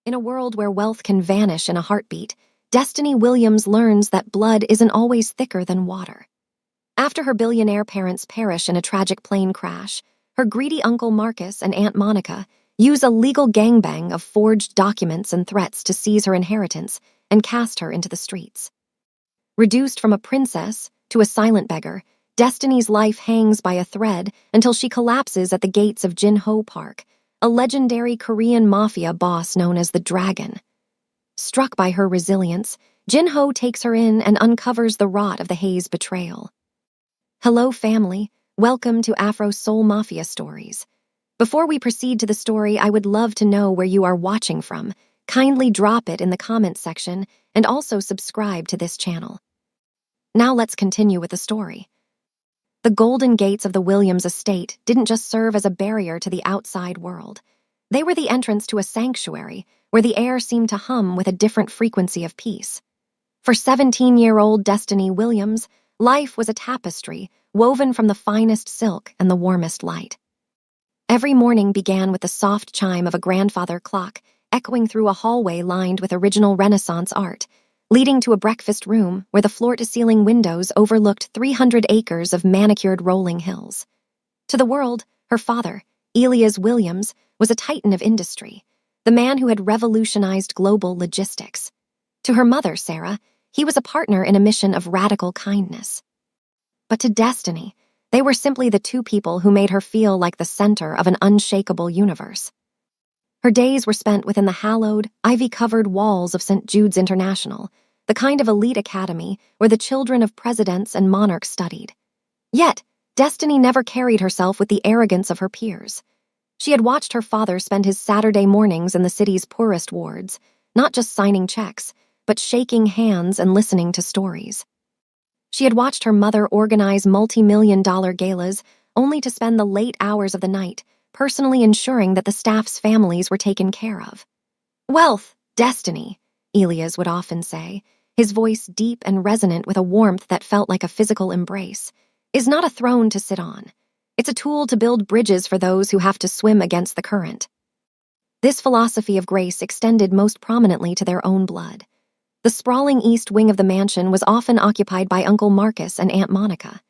In a world where wealth can vanish in a heartbeat, Destiny Williams learns that blood isn't always thicker than water. After her billionaire parents perish in a tragic plane crash, her greedy uncle Marcus and Aunt Monica use a legal gangbang of forged documents and threats to seize her inheritance and cast her into the streets. Reduced from a princess to a silent beggar, Destiny's life hangs by a thread until she collapses at the gates of Jinho Park, a legendary Korean mafia boss known as the Dragon. Struck by her resilience, Jinho takes her in and uncovers the rot of the Hayes betrayal. Hello, family. Welcome to Afro Soul Mafia Stories. Before we proceed to the story, I would love to know where you are watching from. Kindly drop it in the comments section and also subscribe to this channel. Now let's continue with the story. The golden gates of the Williams estate didn't just serve as a barrier to the outside world. They were the entrance to a sanctuary where the air seemed to hum with a different frequency of peace. For 17-year-old Destiny Williams, life was a tapestry woven from the finest silk and the warmest light. Every morning began with the soft chime of a grandfather clock echoing through a hallway lined with original Renaissance art, leading to a breakfast room where the floor-to-ceiling windows overlooked 300 acres of manicured rolling hills. To the world, her father, Elias Williams, was a titan of industry, the man who had revolutionized global logistics. To her mother, Sarah, he was a partner in a mission of radical kindness. But to Destiny, they were simply the two people who made her feel like the center of an unshakable universe. Her days were spent within the hallowed, ivy-covered walls of St. Jude's International, the kind of elite academy where the children of presidents and monarchs studied. Yet, Destiny never carried herself with the arrogance of her peers. She had watched her father spend his Saturday mornings in the city's poorest wards, not just signing checks, but shaking hands and listening to stories. She had watched her mother organize multi-million-dollar galas only to spend the late hours of the night personally ensuring that the staff's families were taken care of. "Wealth, Destiny," Elias would often say, his voice deep and resonant with a warmth that felt like a physical embrace, "is not a throne to sit on. It's a tool to build bridges for those who have to swim against the current." This philosophy of grace extended most prominently to their own blood. The sprawling east wing of the mansion was often occupied by Uncle Marcus and Aunt Monica.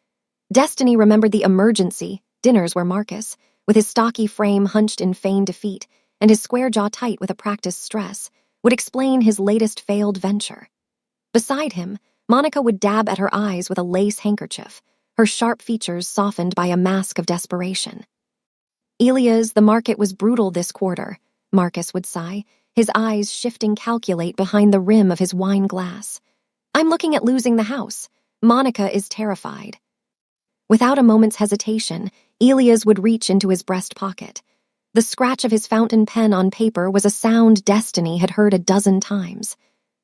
Destiny remembered the emergency dinners where Marcus, with his stocky frame hunched in feigned defeat and his square jaw tight with a practiced stress, would explain his latest failed venture. Beside him, Monica would dab at her eyes with a lace handkerchief, her sharp features softened by a mask of desperation. "Elias, the market was brutal this quarter," Marcus would sigh, his eyes shifting calculate behind the rim of his wine glass. "I'm looking at losing the house. Monica is terrified." Without a moment's hesitation, Elias would reach into his breast pocket. The scratch of his fountain pen on paper was a sound Destiny had heard a dozen times.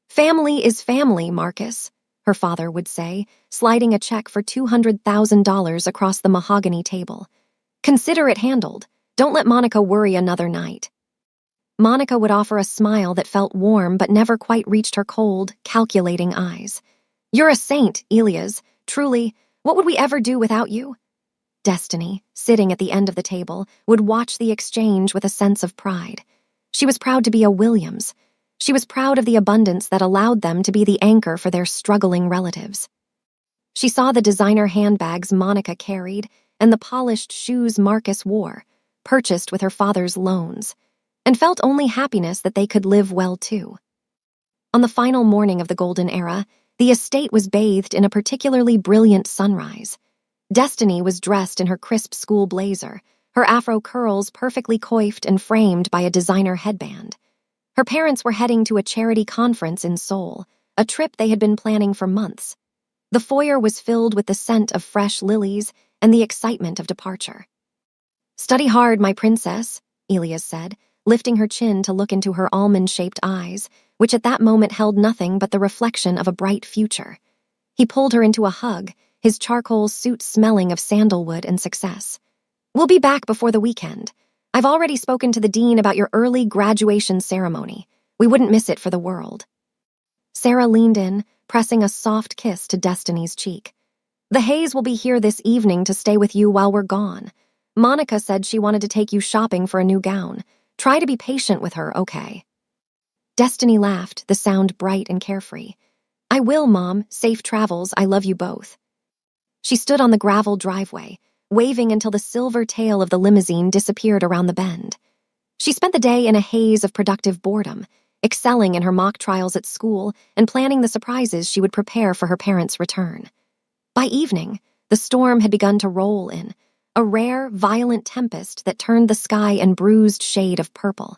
"Family is family, Marcus," her father would say, sliding a check for $200,000 across the mahogany table. "Consider it handled. Don't let Monica worry another night." Monica would offer a smile that felt warm but never quite reached her cold, calculating eyes. "You're a saint, Elias. Truly, what would we ever do without you?" Destiny, sitting at the end of the table, would watch the exchange with a sense of pride. She was proud to be a Williams. She was proud of the abundance that allowed them to be the anchor for their struggling relatives. She saw the designer handbags Monica carried and the polished shoes Marcus wore, purchased with her father's loans, and felt only happiness that they could live well too. On the final morning of the Golden Era, the estate was bathed in a particularly brilliant sunrise. Destiny was dressed in her crisp school blazer, her afro curls perfectly coiffed and framed by a designer headband. Her parents were heading to a charity conference in Seoul, a trip they had been planning for months. The foyer was filled with the scent of fresh lilies and the excitement of departure. "Study hard, my princess," Elias said, lifting her chin to look into her almond-shaped eyes, which at that moment held nothing but the reflection of a bright future. He pulled her into a hug, his charcoal suit smelling of sandalwood and success. "We'll be back before the weekend. I've already spoken to the dean about your early graduation ceremony. We wouldn't miss it for the world." Sarah leaned in, pressing a soft kiss to Destiny's cheek. "The Hayes will be here this evening to stay with you while we're gone. Monica said she wanted to take you shopping for a new gown. Try to be patient with her, okay?" Destiny laughed, the sound bright and carefree. "I will, Mom. Safe travels. I love you both." She stood on the gravel driveway, waving until the silver tail of the limousine disappeared around the bend. She spent the day in a haze of productive boredom, excelling in her mock trials at school and planning the surprises she would prepare for her parents' return. By evening, the storm had begun to roll in, a rare, violent tempest that turned the sky an bruised shade of purple.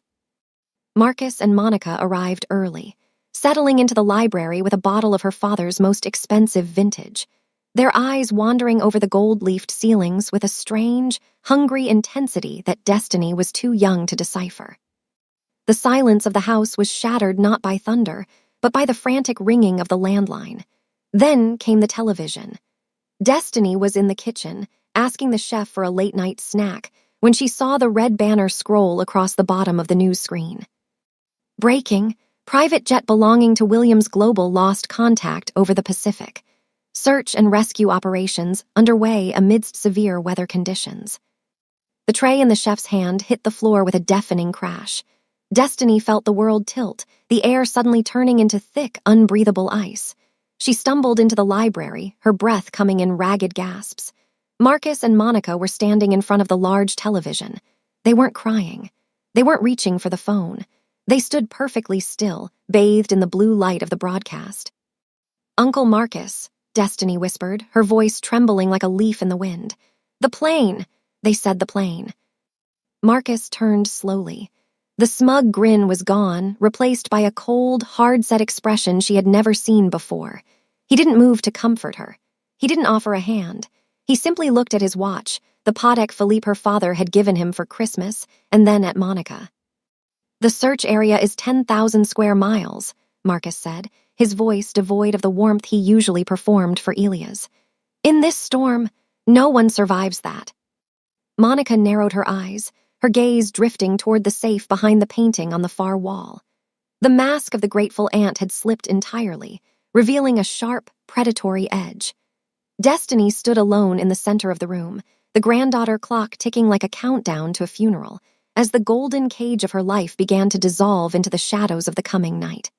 Marcus and Monica arrived early, settling into the library with a bottle of her father's most expensive vintage, their eyes wandering over the gold-leafed ceilings with a strange, hungry intensity that Destiny was too young to decipher. The silence of the house was shattered not by thunder, but by the frantic ringing of the landline. Then came the television. Destiny was in the kitchen, asking the chef for a late-night snack, when she saw the red banner scroll across the bottom of the news screen. Breaking, private jet belonging to Williams Global lost contact over the Pacific. Search and rescue operations underway amidst severe weather conditions. The tray in the chef's hand hit the floor with a deafening crash. Destiny felt the world tilt, the air suddenly turning into thick, unbreathable ice. She stumbled into the library, her breath coming in ragged gasps. Marcus and Monica were standing in front of the large television. They weren't crying. They weren't reaching for the phone. They stood perfectly still, bathed in the blue light of the broadcast. "Uncle Marcus," Destiny whispered, her voice trembling like a leaf in the wind. "The plane!" They said the plane. Marcus turned slowly. The smug grin was gone, replaced by a cold, hard-set expression she had never seen before. He didn't move to comfort her. He didn't offer a hand. He simply looked at his watch, the Patek Philippe her father had given him for Christmas, and then at Monica. "The search area is 10,000 square miles," Marcus said, his voice devoid of the warmth he usually performed for Elia's. "In this storm, no one survives that." Monica narrowed her eyes, her gaze drifting toward the safe behind the painting on the far wall. The mask of the grateful aunt had slipped entirely, revealing a sharp, predatory edge. Destiny stood alone in the center of the room, the granddaughter clock ticking like a countdown to a funeral, as the golden cage of her life began to dissolve into the shadows of the coming night.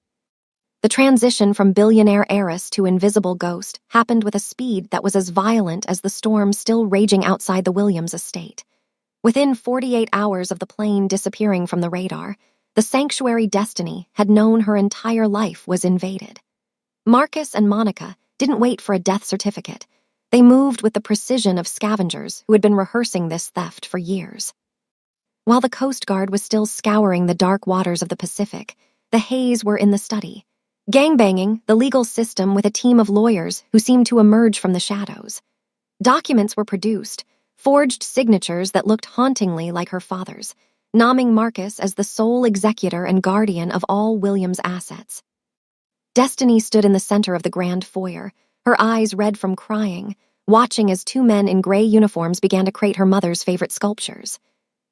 The transition from billionaire heiress to invisible ghost happened with a speed that was as violent as the storm still raging outside the Williams estate. Within 48 hours of the plane disappearing from the radar, the sanctuary Destiny had known her entire life was invaded. Marcus and Monica didn't wait for a death certificate. They moved with the precision of scavengers who had been rehearsing this theft for years. While the Coast Guard was still scouring the dark waters of the Pacific, the Hays were in the study. Gangbanging the legal system with a team of lawyers who seemed to emerge from the shadows. Documents were produced, forged signatures that looked hauntingly like her father's, naming Marcus as the sole executor and guardian of all Williams' assets. Destiny stood in the center of the grand foyer, her eyes red from crying, watching as two men in gray uniforms began to crate her mother's favorite sculptures.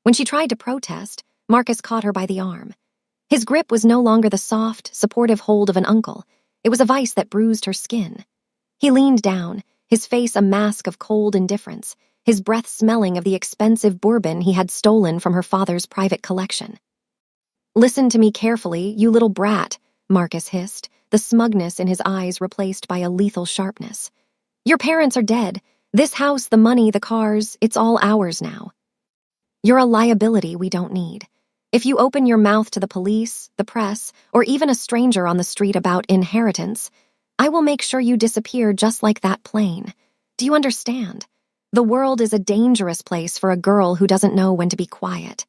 When she tried to protest, Marcus caught her by the arm. His grip was no longer the soft, supportive hold of an uncle. It was a vice that bruised her skin. He leaned down, his face a mask of cold indifference, his breath smelling of the expensive bourbon he had stolen from her father's private collection. "Listen to me carefully, you little brat," Marcus hissed, the smugness in his eyes replaced by a lethal sharpness. "Your parents are dead. This house, the money, the cars, it's all ours now. You're a liability we don't need. If you open your mouth to the police, the press, or even a stranger on the street about inheritance, I will make sure you disappear just like that plane. Do you understand? The world is a dangerous place for a girl who doesn't know when to be quiet."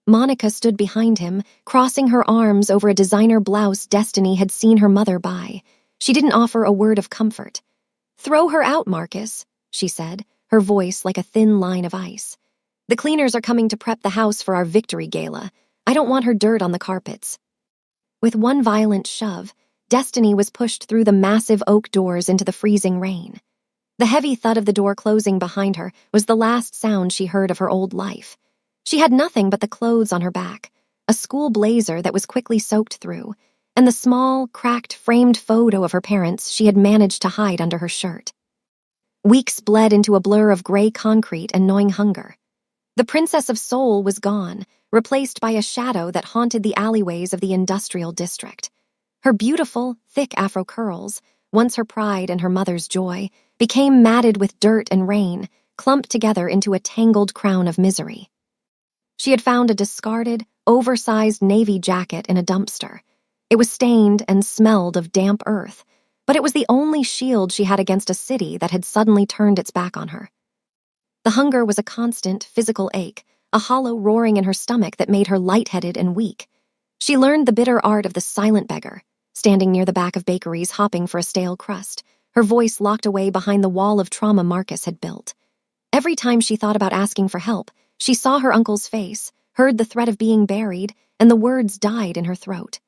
Monica stood behind him, crossing her arms over a designer blouse Destiny had seen her mother buy. She didn't offer a word of comfort. "Throw her out, Marcus," she said, her voice like a thin line of ice. "The cleaners are coming to prep the house for our victory gala. I don't want her dirt on the carpets." With one violent shove, Destiny was pushed through the massive oak doors into the freezing rain. The heavy thud of the door closing behind her was the last sound she heard of her old life. She had nothing but the clothes on her back, a school blazer that was quickly soaked through, and the small, cracked, framed photo of her parents she had managed to hide under her shirt. Weeks bled into a blur of gray concrete and gnawing hunger. The Princess of Seoul was gone, replaced by a shadow that haunted the alleyways of the industrial district. Her beautiful, thick afro curls, once her pride and her mother's joy, became matted with dirt and rain, clumped together into a tangled crown of misery. She had found a discarded, oversized navy jacket in a dumpster. It was stained and smelled of damp earth, but it was the only shield she had against a city that had suddenly turned its back on her. The hunger was a constant, physical ache, a hollow roaring in her stomach that made her lightheaded and weak. She learned the bitter art of the silent beggar, standing near the back of bakeries hopping for a stale crust, her voice locked away behind the wall of trauma Marcus had built. Every time she thought about asking for help, she saw her uncle's face, heard the threat of being buried, and the words died in her throat.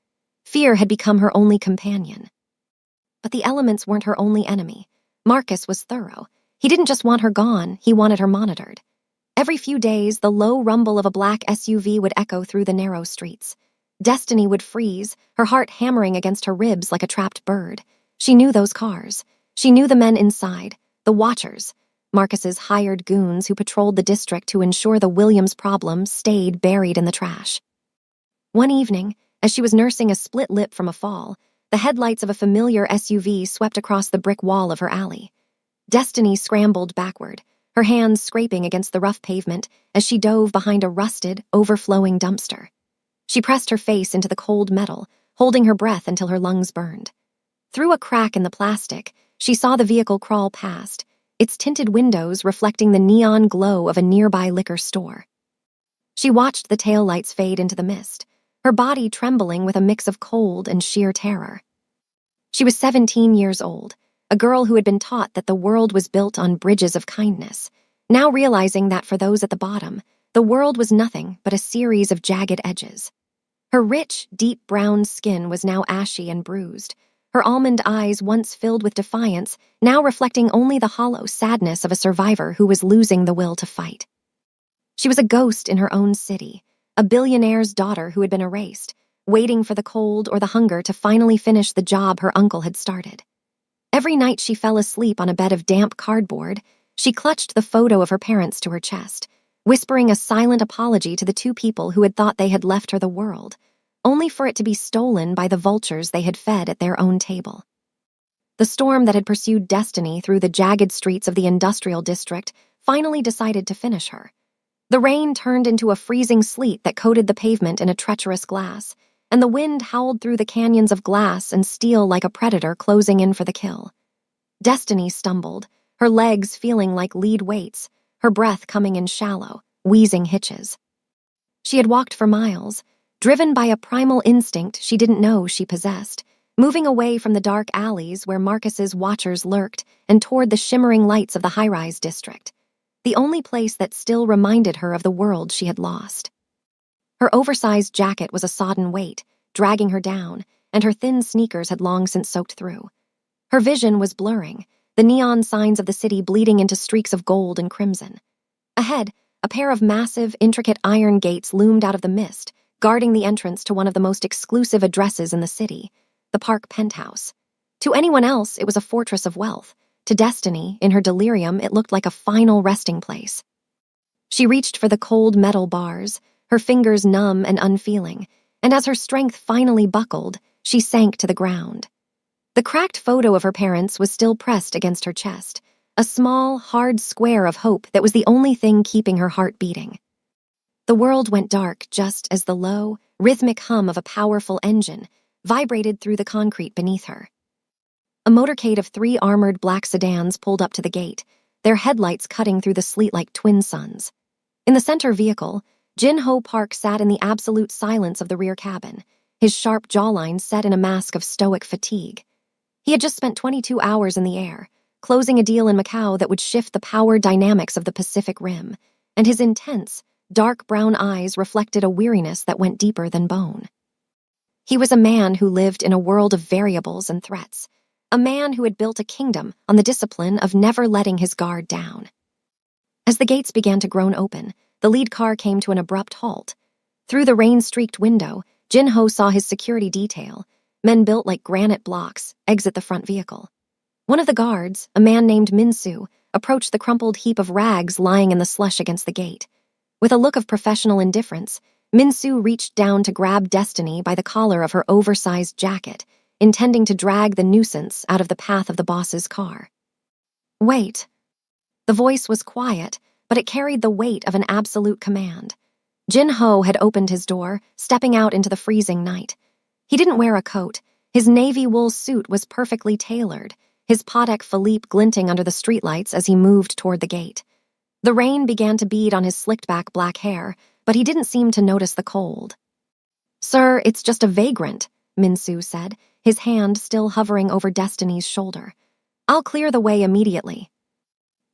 Fear had become her only companion. But the elements weren't her only enemy. Marcus was thorough. He didn't just want her gone, he wanted her monitored. Every few days, the low rumble of a black SUV would echo through the narrow streets. Destiny would freeze, her heart hammering against her ribs like a trapped bird. She knew those cars. She knew the men inside, the Watchers, Marcus's hired goons who patrolled the district to ensure the Williams problem stayed buried in the trash. One evening, as she was nursing a split lip from a fall, the headlights of a familiar SUV swept across the brick wall of her alley. Destiny scrambled backward, her hands scraping against the rough pavement as she dove behind a rusted, overflowing dumpster. She pressed her face into the cold metal, holding her breath until her lungs burned. Through a crack in the plastic, she saw the vehicle crawl past, its tinted windows reflecting the neon glow of a nearby liquor store. She watched the taillights fade into the mist, her body trembling with a mix of cold and sheer terror. She was 17 years old, a girl who had been taught that the world was built on bridges of kindness, now realizing that for those at the bottom, the world was nothing but a series of jagged edges. Her rich, deep brown skin was now ashy and bruised, her almond eyes once filled with defiance, now reflecting only the hollow sadness of a survivor who was losing the will to fight. She was a ghost in her own city, a billionaire's daughter who had been erased, waiting for the cold or the hunger to finally finish the job her uncle had started. Every night she fell asleep on a bed of damp cardboard, she clutched the photo of her parents to her chest, whispering a silent apology to the two people who had thought they had left her the world, only for it to be stolen by the vultures they had fed at their own table. The storm that had pursued Destiny through the jagged streets of the industrial district finally decided to finish her. The rain turned into a freezing sleet that coated the pavement in a treacherous glass, and the wind howled through the canyons of glass and steel like a predator closing in for the kill. Destiny stumbled, her legs feeling like lead weights, her breath coming in shallow, wheezing hitches. She had walked for miles, driven by a primal instinct she didn't know she possessed, moving away from the dark alleys where Marcus's Watchers lurked and toward the shimmering lights of the high-rise district, the only place that still reminded her of the world she had lost. Her oversized jacket was a sodden weight, dragging her down, and her thin sneakers had long since soaked through. Her vision was blurring, the neon signs of the city bleeding into streaks of gold and crimson. Ahead, a pair of massive, intricate iron gates loomed out of the mist, guarding the entrance to one of the most exclusive addresses in the city, the Park Penthouse. To anyone else, it was a fortress of wealth. To Destiny, in her delirium, it looked like a final resting place. She reached for the cold metal bars, her fingers numb and unfeeling, and as her strength finally buckled, she sank to the ground. The cracked photo of her parents was still pressed against her chest, a small, hard square of hope that was the only thing keeping her heart beating. The world went dark just as the low, rhythmic hum of a powerful engine vibrated through the concrete beneath her. A motorcade of 3 armored black sedans pulled up to the gate, their headlights cutting through the sleet like twin suns. In the center vehicle, Jin-Ho Park sat in the absolute silence of the rear cabin, his sharp jawline set in a mask of stoic fatigue. He had just spent 22 hours in the air, closing a deal in Macau that would shift the power dynamics of the Pacific Rim, and his intense, dark brown eyes reflected a weariness that went deeper than bone. He was a man who lived in a world of variables and threats, a man who had built a kingdom on the discipline of never letting his guard down. As the gates began to groan open, the lead car came to an abrupt halt. Through the rain-streaked window, Jin-Ho saw his security detail, men built like granite blocks, exit the front vehicle. One of the guards, a man named Min-Soo, approached the crumpled heap of rags lying in the slush against the gate. With a look of professional indifference, Minsu reached down to grab Destiny by the collar of her oversized jacket, intending to drag the nuisance out of the path of the boss's car. "Wait." The voice was quiet, but it carried the weight of an absolute command. Jin-ho had opened his door, stepping out into the freezing night. He didn't wear a coat. His navy wool suit was perfectly tailored, his Patek Philippe glinting under the streetlights as he moved toward the gate. The rain began to bead on his slicked-back black hair, but he didn't seem to notice the cold. "Sir, it's just a vagrant," Minsu said, his hand still hovering over Destiny's shoulder. "I'll clear the way immediately."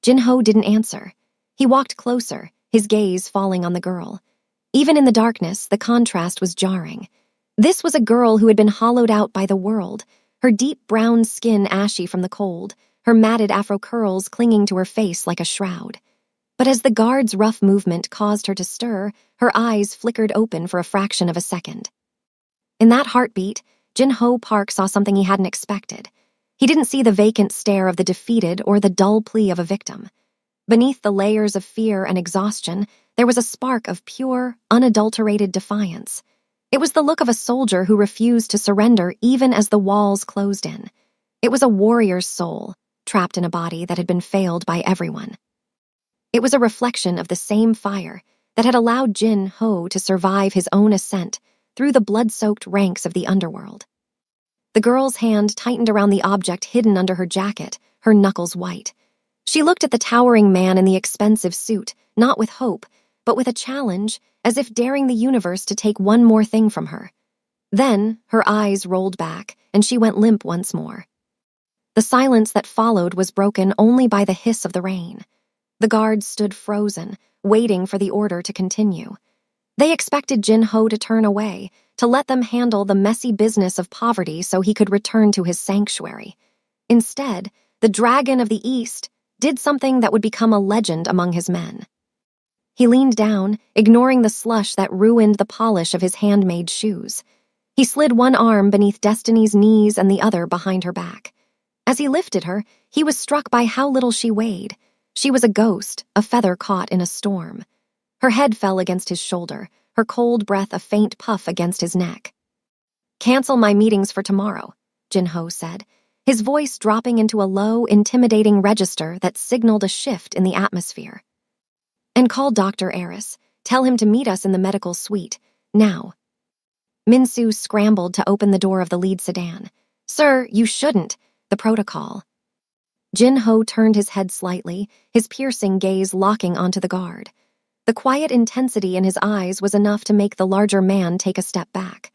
Jin-ho didn't answer. He walked closer, his gaze falling on the girl. Even in the darkness, the contrast was jarring. This was a girl who had been hollowed out by the world, her deep brown skin ashy from the cold, her matted afro curls clinging to her face like a shroud. But as the guard's rough movement caused her to stir, her eyes flickered open for a fraction of a second. In that heartbeat, Jin-ho Park saw something he hadn't expected. He didn't see the vacant stare of the defeated or the dull plea of a victim. Beneath the layers of fear and exhaustion, there was a spark of pure, unadulterated defiance. It was the look of a soldier who refused to surrender even as the walls closed in. It was a warrior's soul, trapped in a body that had been failed by everyone. It was a reflection of the same fire that had allowed Jin-ho to survive his own ascent through the blood-soaked ranks of the underworld. The girl's hand tightened around the object hidden under her jacket, her knuckles white. She looked at the towering man in the expensive suit, not with hope, but with a challenge, as if daring the universe to take one more thing from her. Then, her eyes rolled back, and she went limp once more. The silence that followed was broken only by the hiss of the rain. The guards stood frozen, waiting for the order to continue. They expected Jin-ho to turn away, to let them handle the messy business of poverty so he could return to his sanctuary. Instead, the Dragon of the East did something that would become a legend among his men. He leaned down, ignoring the slush that ruined the polish of his handmade shoes. He slid one arm beneath Destiny's knees and the other behind her back. As he lifted her, he was struck by how little she weighed. She was a ghost, a feather caught in a storm. Her head fell against his shoulder, her cold breath a faint puff against his neck. "Cancel my meetings for tomorrow," Jin-ho said, his voice dropping into a low, intimidating register that signaled a shift in the atmosphere. "And call Dr. Eris. Tell him to meet us in the medical suite, now." Minsu scrambled to open the door of the lead sedan. "Sir, you shouldn't. The protocol." Jin-ho turned his head slightly, his piercing gaze locking onto the guard. The quiet intensity in his eyes was enough to make the larger man take a step back.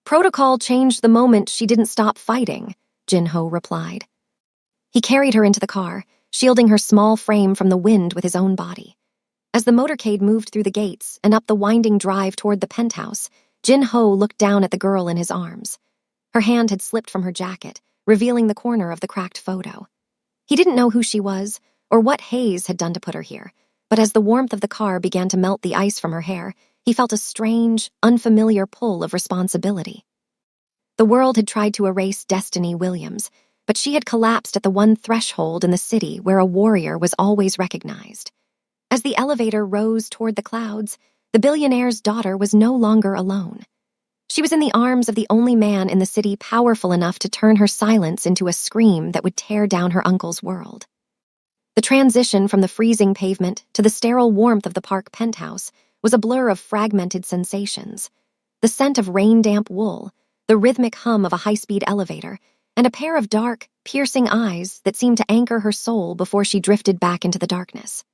"Protocol changed the moment she didn't stop fighting," Jin-ho replied. He carried her into the car, shielding her small frame from the wind with his own body. As the motorcade moved through the gates and up the winding drive toward the penthouse, Jin-ho looked down at the girl in his arms. Her hand had slipped from her jacket, revealing the corner of the cracked photo. He didn't know who she was, or what haze had done to put her here, but as the warmth of the car began to melt the ice from her hair, he felt a strange, unfamiliar pull of responsibility. The world had tried to erase Destiny Williams, but she had collapsed at the one threshold in the city where a warrior was always recognized. As the elevator rose toward the clouds, the billionaire's daughter was no longer alone. She was in the arms of the only man in the city powerful enough to turn her silence into a scream that would tear down her uncle's world. The transition from the freezing pavement to the sterile warmth of the park penthouse was a blur of fragmented sensations. The scent of rain-damp wool, the rhythmic hum of a high-speed elevator, and a pair of dark, piercing eyes that seemed to anchor her soul before she drifted back into the darkness.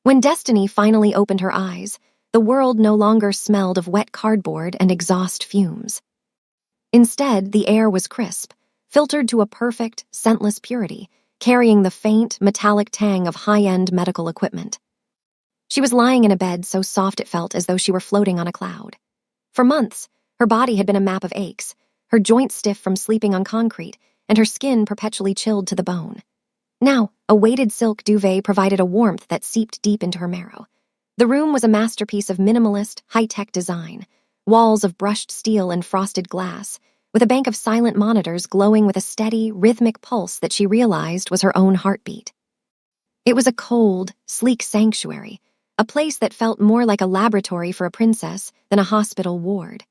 When Destiny finally opened her eyes, the world no longer smelled of wet cardboard and exhaust fumes. Instead, the air was crisp, filtered to a perfect, scentless purity, carrying the faint, metallic tang of high-end medical equipment. She was lying in a bed so soft it felt as though she were floating on a cloud. For months, her body had been a map of aches, her joints stiff from sleeping on concrete, and her skin perpetually chilled to the bone. Now, a weighted silk duvet provided a warmth that seeped deep into her marrow. The room was a masterpiece of minimalist, high-tech design, walls of brushed steel and frosted glass, with a bank of silent monitors glowing with a steady, rhythmic pulse that she realized was her own heartbeat. It was a cold, sleek sanctuary, a place that felt more like a laboratory for a princess than a hospital ward.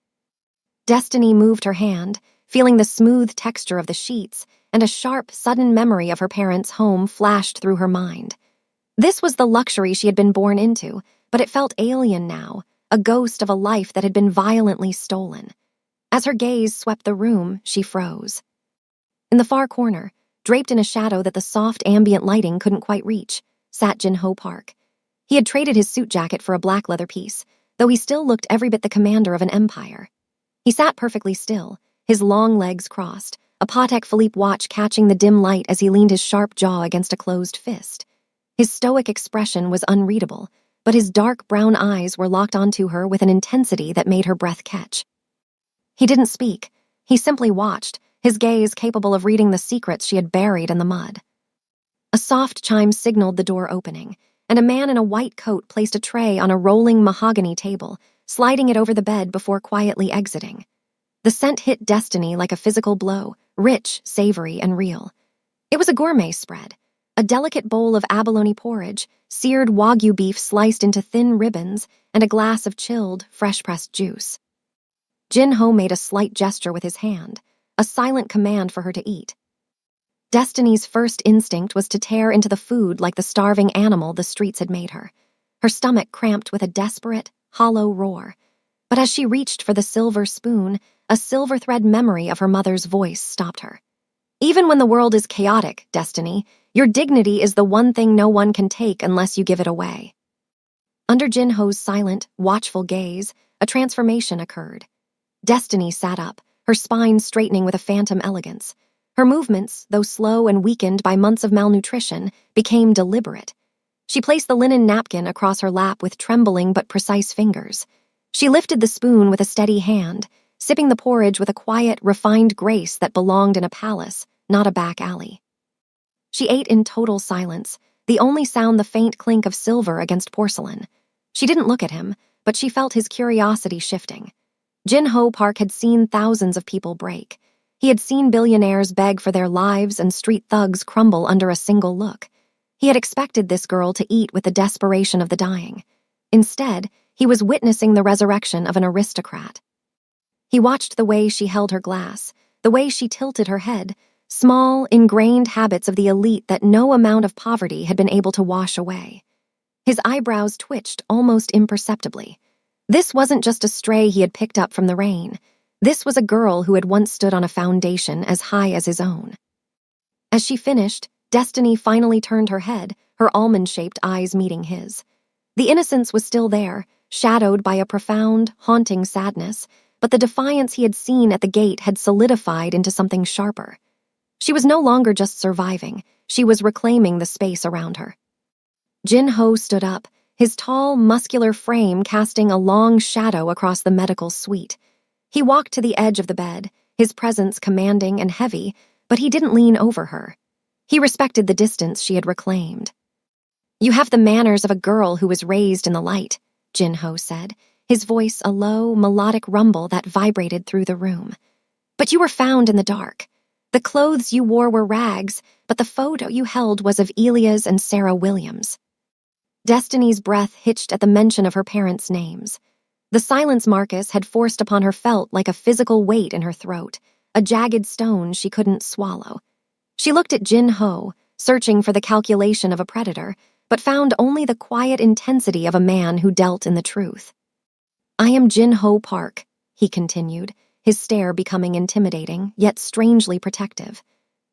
Destiny moved her hand, feeling the smooth texture of the sheets, and a sharp, sudden memory of her parents' home flashed through her mind. This was the luxury she had been born into, but it felt alien now, a ghost of a life that had been violently stolen. As her gaze swept the room, she froze. In the far corner, draped in a shadow that the soft ambient lighting couldn't quite reach, sat Jin-Ho Park. He had traded his suit jacket for a black leather piece, though he still looked every bit the commander of an empire. He sat perfectly still, his long legs crossed, a Patek Philippe watch catching the dim light as he leaned his sharp jaw against a closed fist. His stoic expression was unreadable, but his dark brown eyes were locked onto her with an intensity that made her breath catch. He didn't speak. He simply watched, his gaze capable of reading the secrets she had buried in the mud. A soft chime signaled the door opening, and a man in a white coat placed a tray on a rolling mahogany table, sliding it over the bed before quietly exiting. The scent hit Destiny like a physical blow, rich, savory, and real. It was a gourmet spread, a delicate bowl of abalone porridge, seared Wagyu beef sliced into thin ribbons, and a glass of chilled, fresh-pressed juice. Jin-Ho made a slight gesture with his hand, a silent command for her to eat. Destiny's first instinct was to tear into the food like the starving animal the streets had made her. Her stomach cramped with a desperate, hollow roar. But as she reached for the silver spoon, a silver thread memory of her mother's voice stopped her. Even when the world is chaotic, Destiny, your dignity is the one thing no one can take unless you give it away. Under Jin-Ho's silent, watchful gaze, a transformation occurred. Destiny sat up, her spine straightening with a phantom elegance. Her movements, though slow and weakened by months of malnutrition, became deliberate. She placed the linen napkin across her lap with trembling but precise fingers. She lifted the spoon with a steady hand, sipping the porridge with a quiet, refined grace that belonged in a palace, not a back alley. She ate in total silence, the only sound the faint clink of silver against porcelain. She didn't look at him, but she felt his curiosity shifting. Jin-Ho Park had seen thousands of people break. He had seen billionaires beg for their lives and street thugs crumble under a single look. He had expected this girl to eat with the desperation of the dying. Instead, he was witnessing the resurrection of an aristocrat. He watched the way she held her glass, the way she tilted her head, small, ingrained habits of the elite that no amount of poverty had been able to wash away. His eyebrows twitched almost imperceptibly. This wasn't just a stray he had picked up from the rain. This was a girl who had once stood on a foundation as high as his own. As she finished, Destiny finally turned her head, her almond-shaped eyes meeting his. The innocence was still there, shadowed by a profound, haunting sadness, but the defiance he had seen at the gate had solidified into something sharper. She was no longer just surviving, she was reclaiming the space around her. Jin-Ho stood up, his tall, muscular frame casting a long shadow across the medical suite. He walked to the edge of the bed, his presence commanding and heavy, but he didn't lean over her. He respected the distance she had reclaimed. "You have the manners of a girl who was raised in the light," Jin-Ho said, his voice a low, melodic rumble that vibrated through the room. "But you were found in the dark. The clothes you wore were rags, but the photo you held was of Elias and Sarah Williams." Destiny's breath hitched at the mention of her parents' names. The silence Marcus had forced upon her felt like a physical weight in her throat, a jagged stone she couldn't swallow. She looked at Jin-Ho, searching for the calculation of a predator, but found only the quiet intensity of a man who dealt in the truth. "I am Jin-Ho Park," he continued, his stare becoming intimidating, yet strangely protective.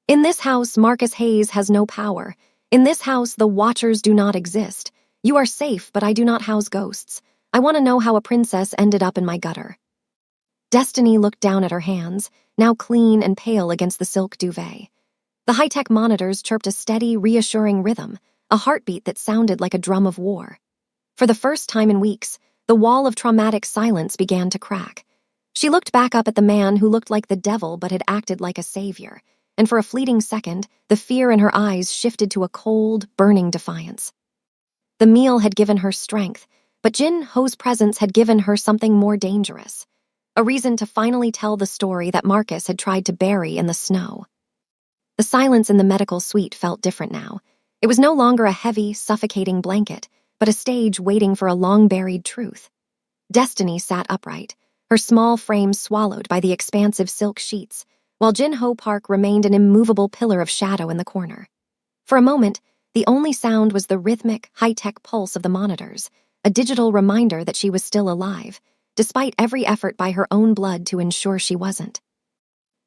"In this house, Marcus Hayes has no power. In this house, the Watchers do not exist. You are safe, but I do not house ghosts. I want to know how a princess ended up in my gutter." Destiny looked down at her hands, now clean and pale against the silk duvet. The high-tech monitors chirped a steady, reassuring rhythm, a heartbeat that sounded like a drum of war. For the first time in weeks, the wall of traumatic silence began to crack. She looked back up at the man who looked like the devil but had acted like a savior, and for a fleeting second, the fear in her eyes shifted to a cold, burning defiance. The meal had given her strength, but Jin-Ho's presence had given her something more dangerous, a reason to finally tell the story that Marcus had tried to bury in the snow. The silence in the medical suite felt different now. It was no longer a heavy, suffocating blanket, but a stage waiting for a long-buried truth. Destiny sat upright, her small frame swallowed by the expansive silk sheets, while Jin-Ho Park remained an immovable pillar of shadow in the corner. For a moment, the only sound was the rhythmic, high-tech pulse of the monitors, a digital reminder that she was still alive, despite every effort by her own blood to ensure she wasn't.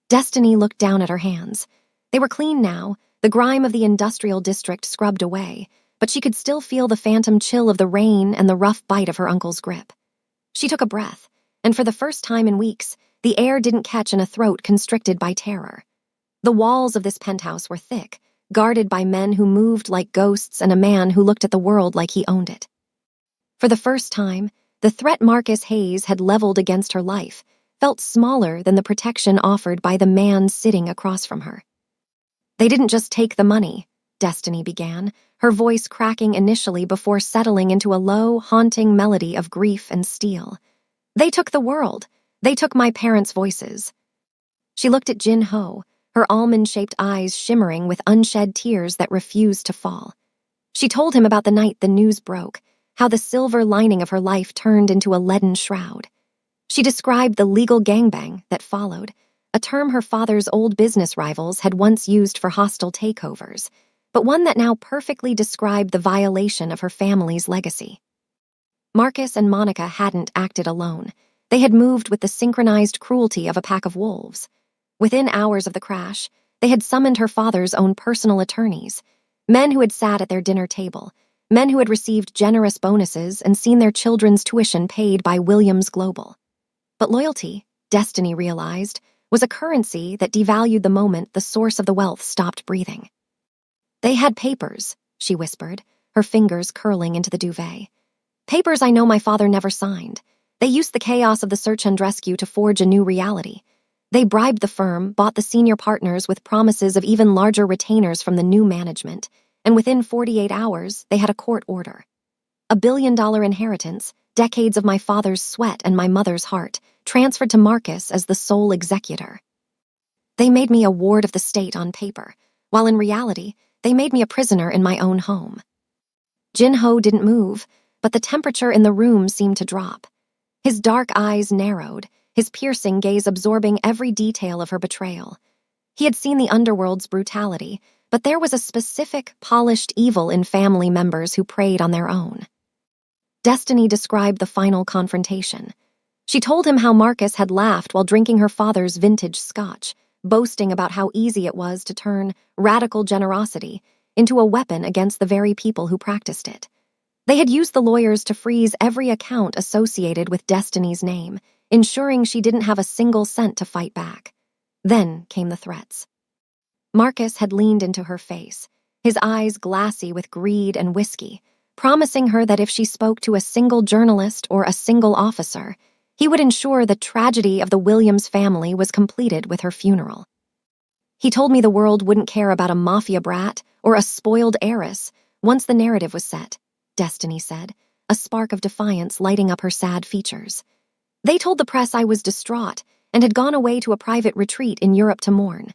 Destiny looked down at her hands. They were clean now, the grime of the industrial district scrubbed away, but she could still feel the phantom chill of the rain and the rough bite of her uncle's grip. She took a breath, and for the first time in weeks, the air didn't catch in a throat constricted by terror. The walls of this penthouse were thick, guarded by men who moved like ghosts and a man who looked at the world like he owned it. For the first time, the threat Marcus Hayes had leveled against her life felt smaller than the protection offered by the man sitting across from her. "They didn't just take the money," Destiny began, her voice cracking initially before settling into a low, haunting melody of grief and steel. "They took the world. They took my parents' voices." She looked at Jin-Ho, her almond-shaped eyes shimmering with unshed tears that refused to fall. She told him about the night the news broke, how the silver lining of her life turned into a leaden shroud. She described the legal gangbang that followed, a term her father's old business rivals had once used for hostile takeovers, but one that now perfectly described the violation of her family's legacy. Marcus and Monica hadn't acted alone. They had moved with the synchronized cruelty of a pack of wolves. Within hours of the crash, they had summoned her father's own personal attorneys, men who had sat at their dinner table, men who had received generous bonuses and seen their children's tuition paid by Williams Global. But loyalty, Destiny realized, was a currency that devalued the moment the source of the wealth stopped breathing. "They had papers," she whispered, her fingers curling into the duvet. "Papers I know my father never signed. They used the chaos of the search and rescue to forge a new reality. They bribed the firm, bought the senior partners with promises of even larger retainers from the new management, and within 48 hours, they had a court order. A billion-dollar inheritance, decades of my father's sweat and my mother's heart, transferred to Marcus as the sole executor. They made me a ward of the state on paper, while in reality, they made me a prisoner in my own home." Jin-Ho didn't move, but the temperature in the room seemed to drop. His dark eyes narrowed, his piercing gaze absorbing every detail of her betrayal. He had seen the underworld's brutality, but there was a specific, polished evil in family members who preyed on their own. Destiny described the final confrontation. She told him how Marcus had laughed while drinking her father's vintage scotch, boasting about how easy it was to turn radical generosity into a weapon against the very people who practiced it. They had used the lawyers to freeze every account associated with Destiny's name, ensuring she didn't have a single cent to fight back. Then came the threats. Marcus had leaned into her face, his eyes glassy with greed and whiskey, promising her that if she spoke to a single journalist or a single officer, he would ensure the tragedy of the Williams family was completed with her funeral. "He told me the world wouldn't care about a mafia brat or a spoiled heiress once the narrative was set," Destiny said, a spark of defiance lighting up her sad features. "They told the press I was distraught and had gone away to a private retreat in Europe to mourn.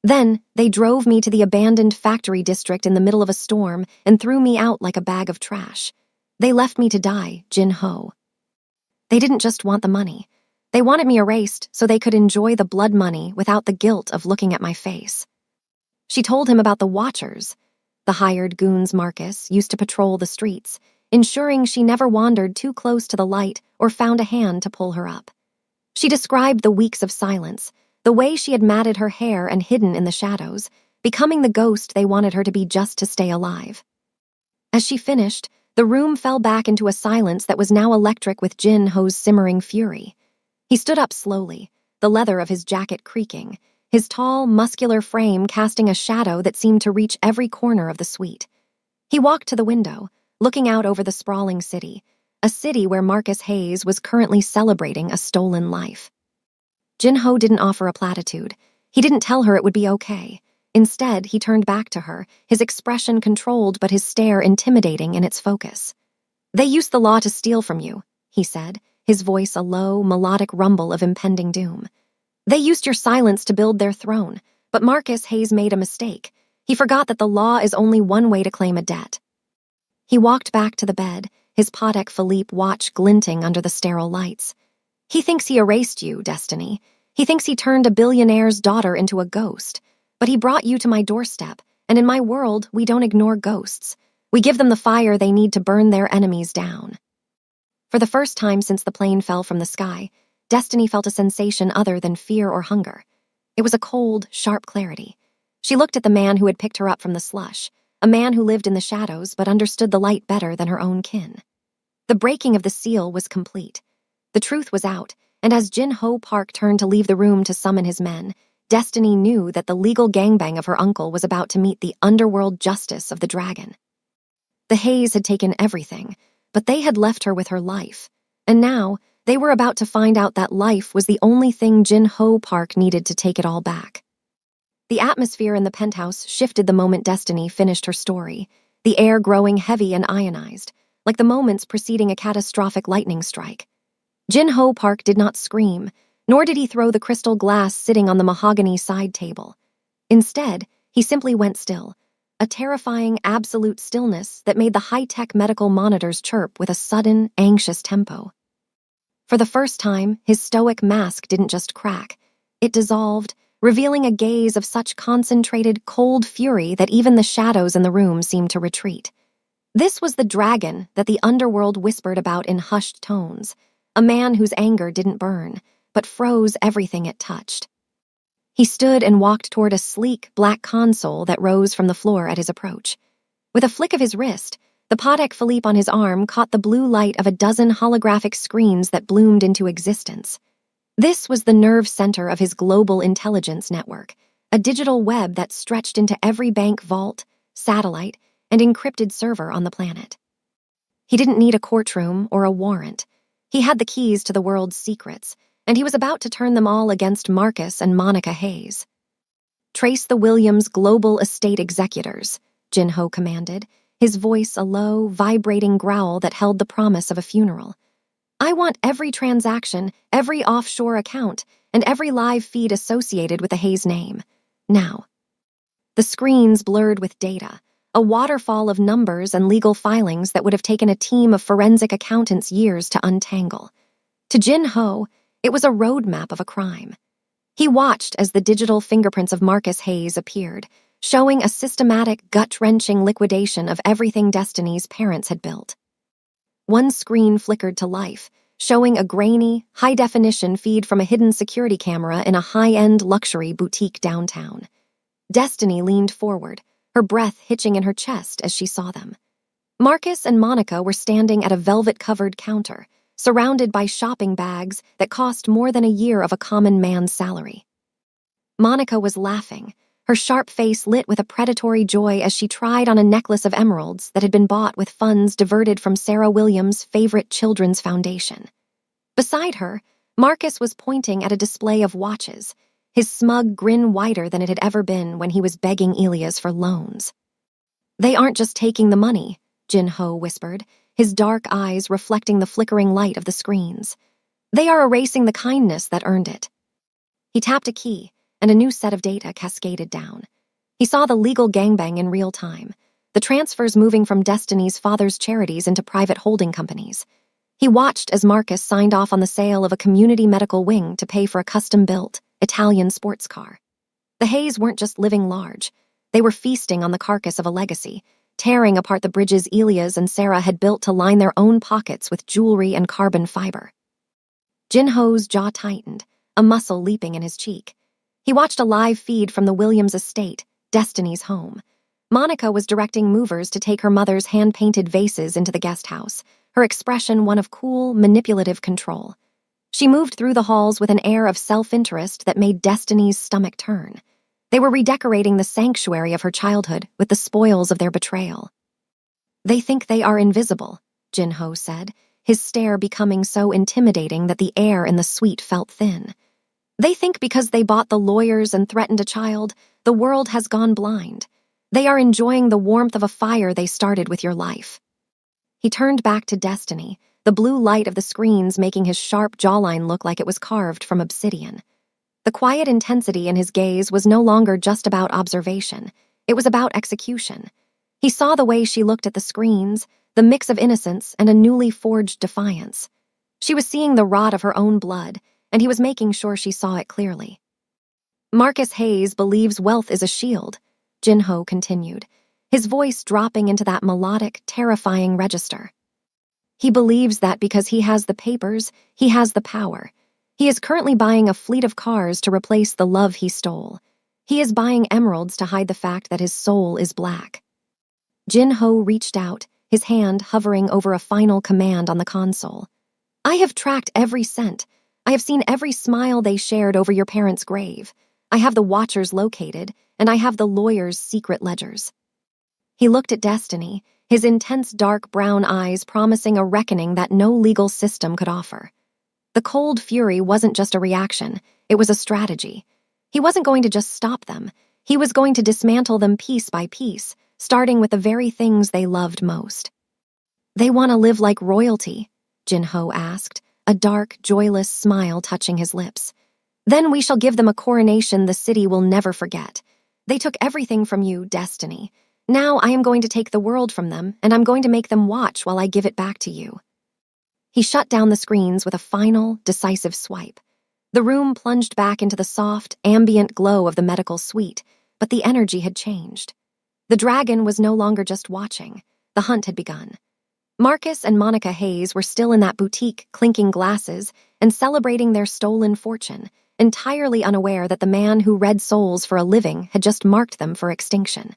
Then they drove me to the abandoned factory district in the middle of a storm and threw me out like a bag of trash. They left me to die, Jin-Ho. They didn't just want the money. They wanted me erased so they could enjoy the blood money without the guilt of looking at my face." She told him about the Watchers, the hired goons Marcus used to patrol the streets, ensuring she never wandered too close to the light or found a hand to pull her up. She described the weeks of silence, the way she had matted her hair and hidden in the shadows, becoming the ghost they wanted her to be just to stay alive. As she finished, the room fell back into a silence that was now electric with Jin-Ho's simmering fury. He stood up slowly, the leather of his jacket creaking, his tall, muscular frame casting a shadow that seemed to reach every corner of the suite. He walked to the window, looking out over the sprawling city, a city where Marcus Hayes was currently celebrating a stolen life. Jin-Ho didn't offer a platitude. He didn't tell her it would be okay. Instead, he turned back to her, his expression controlled but his stare intimidating in its focus. "They used the law to steal from you," he said, his voice a low, melodic rumble of impending doom. "They used your silence to build their throne, but Marcus Hayes made a mistake. He forgot that the law is only one way to claim a debt." He walked back to the bed, his Patek Philippe watch glinting under the sterile lights. He thinks he erased you, Destiny. He thinks he turned a billionaire's daughter into a ghost. But he brought you to my doorstep, and in my world, we don't ignore ghosts. We give them the fire they need to burn their enemies down. For the first time since the plane fell from the sky, Destiny felt a sensation other than fear or hunger. It was a cold, sharp clarity. She looked at the man who had picked her up from the slush, a man who lived in the shadows but understood the light better than her own kin. The breaking of the seal was complete. The truth was out, and as Jin-Ho Park turned to leave the room to summon his men, Destiny knew that the legal gangbang of her uncle was about to meet the underworld justice of the dragon. The Hays had taken everything, but they had left her with her life, and now they were about to find out that life was the only thing Jin-Ho Park needed to take it all back. The atmosphere in the penthouse shifted the moment Destiny finished her story, the air growing heavy and ionized, like the moments preceding a catastrophic lightning strike. Jin-Ho Park did not scream, nor did he throw the crystal glass sitting on the mahogany side table. Instead, he simply went still, a terrifying, absolute stillness that made the high-tech medical monitors chirp with a sudden, anxious tempo. For the first time, his stoic mask didn't just crack. It dissolved, revealing a gaze of such concentrated, cold fury that even the shadows in the room seemed to retreat. This was the dragon that the underworld whispered about in hushed tones, a man whose anger didn't burn, but froze everything it touched. He stood and walked toward a sleek, black console that rose from the floor at his approach. With a flick of his wrist, the Patek Philippe on his arm caught the blue light of a dozen holographic screens that bloomed into existence. This was the nerve center of his global intelligence network, a digital web that stretched into every bank vault, satellite, and encrypted server on the planet. He didn't need a courtroom or a warrant. He had the keys to the world's secrets, and he was about to turn them all against Marcus and Monica Hays. "Trace the Williams Global Estate Executors," Jin-Ho commanded, his voice a low, vibrating growl that held the promise of a funeral. "I want every transaction, every offshore account, and every live feed associated with the Hays name. Now." The screens blurred with data, a waterfall of numbers and legal filings that would have taken a team of forensic accountants years to untangle. To Jin-Ho, it was a roadmap of a crime. He watched as the digital fingerprints of Marcus Hays appeared, showing a systematic, gut-wrenching liquidation of everything Destiny's parents had built. One screen flickered to life, showing a grainy, high-definition feed from a hidden security camera in a high-end luxury boutique downtown. Destiny leaned forward, her breath hitching in her chest as she saw them. Marcus and Monica were standing at a velvet-covered counter, surrounded by shopping bags that cost more than a year of a common man's salary. Monica was laughing, her sharp face lit with a predatory joy as she tried on a necklace of emeralds that had been bought with funds diverted from Sarah Williams' favorite children's foundation. Beside her, Marcus was pointing at a display of watches, his smug grin wider than it had ever been when he was begging Elias for loans. "They aren't just taking the money," Jin-Ho whispered, his dark eyes reflecting the flickering light of the screens. "They are erasing the kindness that earned it." He tapped a key, and a new set of data cascaded down. He saw the legal gangbang in real time, the transfers moving from Destiny's father's charities into private holding companies. He watched as Marcus signed off on the sale of a community medical wing to pay for a custom-built Italian sports car. The Hays weren't just living large. They were feasting on the carcass of a legacy, tearing apart the bridges Elias and Sarah had built to line their own pockets with jewelry and carbon fiber. Jin-Ho's jaw tightened, a muscle leaping in his cheek. He watched a live feed from the Williams estate, Destiny's home. Monica was directing movers to take her mother's hand-painted vases into the guest house, her expression one of cool, manipulative control. She moved through the halls with an air of self-interest that made Destiny's stomach turn. They were redecorating the sanctuary of her childhood with the spoils of their betrayal. "They think they are invisible," Jin-Ho said, his stare becoming so intimidating that the air in the suite felt thin. "They think because they bought the lawyers and threatened a child, the world has gone blind. They are enjoying the warmth of a fire they started with your life." He turned back to Destiny, the blue light of the screens making his sharp jawline look like it was carved from obsidian. The quiet intensity in his gaze was no longer just about observation. It was about execution. He saw the way she looked at the screens, the mix of innocence and a newly forged defiance. She was seeing the rot of her own blood, and he was making sure she saw it clearly. Marcus Hayes believes wealth is a shield, Jinho continued, his voice dropping into that melodic, terrifying register. He believes that because he has the papers, he has the power. He is currently buying a fleet of cars to replace the love he stole. He is buying emeralds to hide the fact that his soul is black. Jinho reached out, his hand hovering over a final command on the console. I have tracked every cent. I have seen every smile they shared over your parents' grave. I have the watchers located, and I have the lawyers' secret ledgers. He looked at Destiny, his intense dark brown eyes promising a reckoning that no legal system could offer. The cold fury wasn't just a reaction, it was a strategy. He wasn't going to just stop them. He was going to dismantle them piece by piece, starting with the very things they loved most. They want to live like royalty, Jinho asked, a dark, joyless smile touching his lips. Then we shall give them a coronation the city will never forget. They took everything from you, Destiny. Now I am going to take the world from them, and I'm going to make them watch while I give it back to you. He shut down the screens with a final, decisive swipe. The room plunged back into the soft, ambient glow of the medical suite, but the energy had changed. The dragon was no longer just watching. The hunt had begun. Marcus and Monica Hayes were still in that boutique, clinking glasses and celebrating their stolen fortune, entirely unaware that the man who read souls for a living had just marked them for extinction.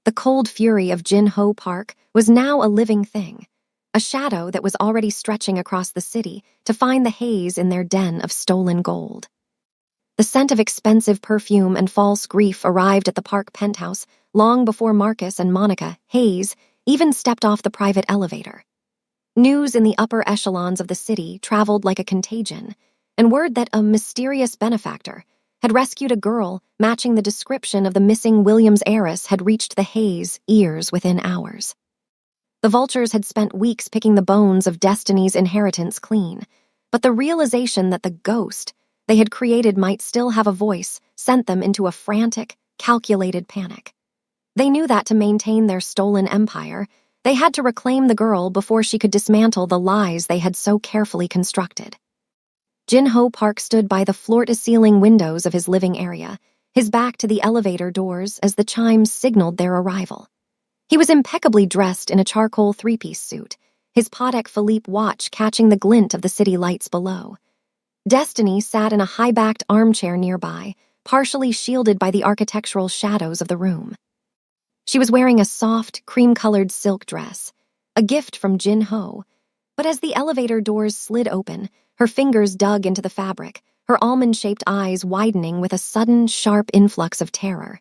The cold fury of Jinho Park was now a living thing, a shadow that was already stretching across the city to find the Hayes in their den of stolen gold. The scent of expensive perfume and false grief arrived at the park penthouse long before Marcus and Monica Hayes even stepped off the private elevator. News in the upper echelons of the city traveled like a contagion, and word that a mysterious benefactor had rescued a girl matching the description of the missing Williams heiress had reached the Hayes' ears within hours. The vultures had spent weeks picking the bones of Destiny's inheritance clean, but the realization that the ghost they had created might still have a voice sent them into a frantic, calculated panic. They knew that to maintain their stolen empire, they had to reclaim the girl before she could dismantle the lies they had so carefully constructed. Jinho Park stood by the floor-to-ceiling windows of his living area, his back to the elevator doors as the chimes signaled their arrival. He was impeccably dressed in a charcoal three-piece suit, his Patek Philippe watch catching the glint of the city lights below. Destiny sat in a high-backed armchair nearby, partially shielded by the architectural shadows of the room. She was wearing a soft, cream-colored silk dress, a gift from Jinho, but as the elevator doors slid open, her fingers dug into the fabric, her almond-shaped eyes widening with a sudden, sharp influx of terror.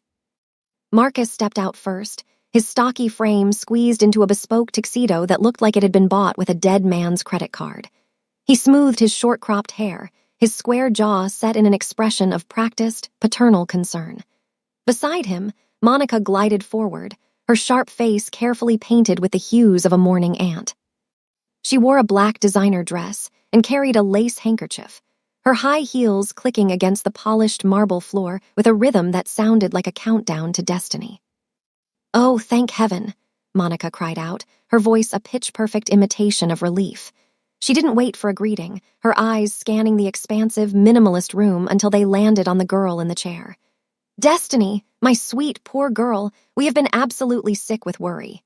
Marcus stepped out first, his stocky frame squeezed into a bespoke tuxedo that looked like it had been bought with a dead man's credit card. He smoothed his short-cropped hair, his square jaw set in an expression of practiced, paternal concern. Beside him, Monica glided forward, her sharp face carefully painted with the hues of a mourning ant. She wore a black designer dress and carried a lace handkerchief, her high heels clicking against the polished marble floor with a rhythm that sounded like a countdown to destiny. "Oh, thank heaven," Monica cried out, her voice a pitch-perfect imitation of relief. She didn't wait for a greeting, her eyes scanning the expansive, minimalist room until they landed on the girl in the chair. "Destiny, my sweet, poor girl, we have been absolutely sick with worry."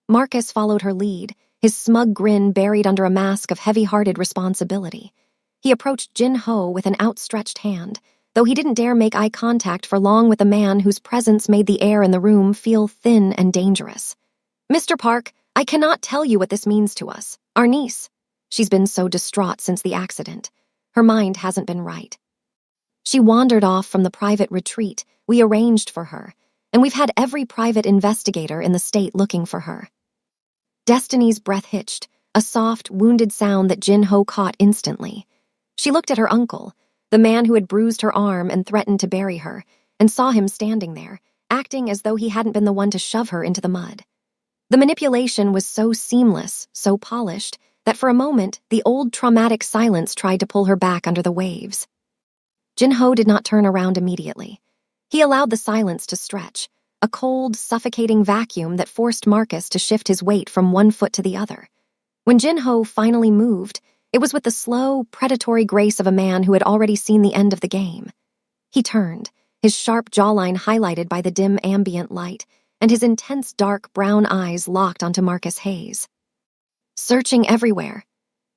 Marcus followed her lead, his smug grin buried under a mask of heavy-hearted responsibility. He approached Jinho with an outstretched hand, though he didn't dare make eye contact for long with a man whose presence made the air in the room feel thin and dangerous. "Mr. Park, I cannot tell you what this means to us. Our niece. She's been so distraught since the accident. Her mind hasn't been right. She wandered off from the private retreat we arranged for her, and we've had every private investigator in the state looking for her." Destiny's breath hitched, a soft, wounded sound that Jinho caught instantly. She looked at her uncle, the man who had bruised her arm and threatened to bury her, and saw him standing there, acting as though he hadn't been the one to shove her into the mud. The manipulation was so seamless, so polished, that for a moment the old traumatic silence tried to pull her back under the waves. Jinho did not turn around immediately. He allowed the silence to stretch, a cold, suffocating vacuum that forced Marcus to shift his weight from one foot to the other. When Jin-ho finally moved, it was with the slow, predatory grace of a man who had already seen the end of the game. He turned, his sharp jawline highlighted by the dim ambient light, and his intense dark brown eyes locked onto Marcus Hayes. "Searching everywhere?"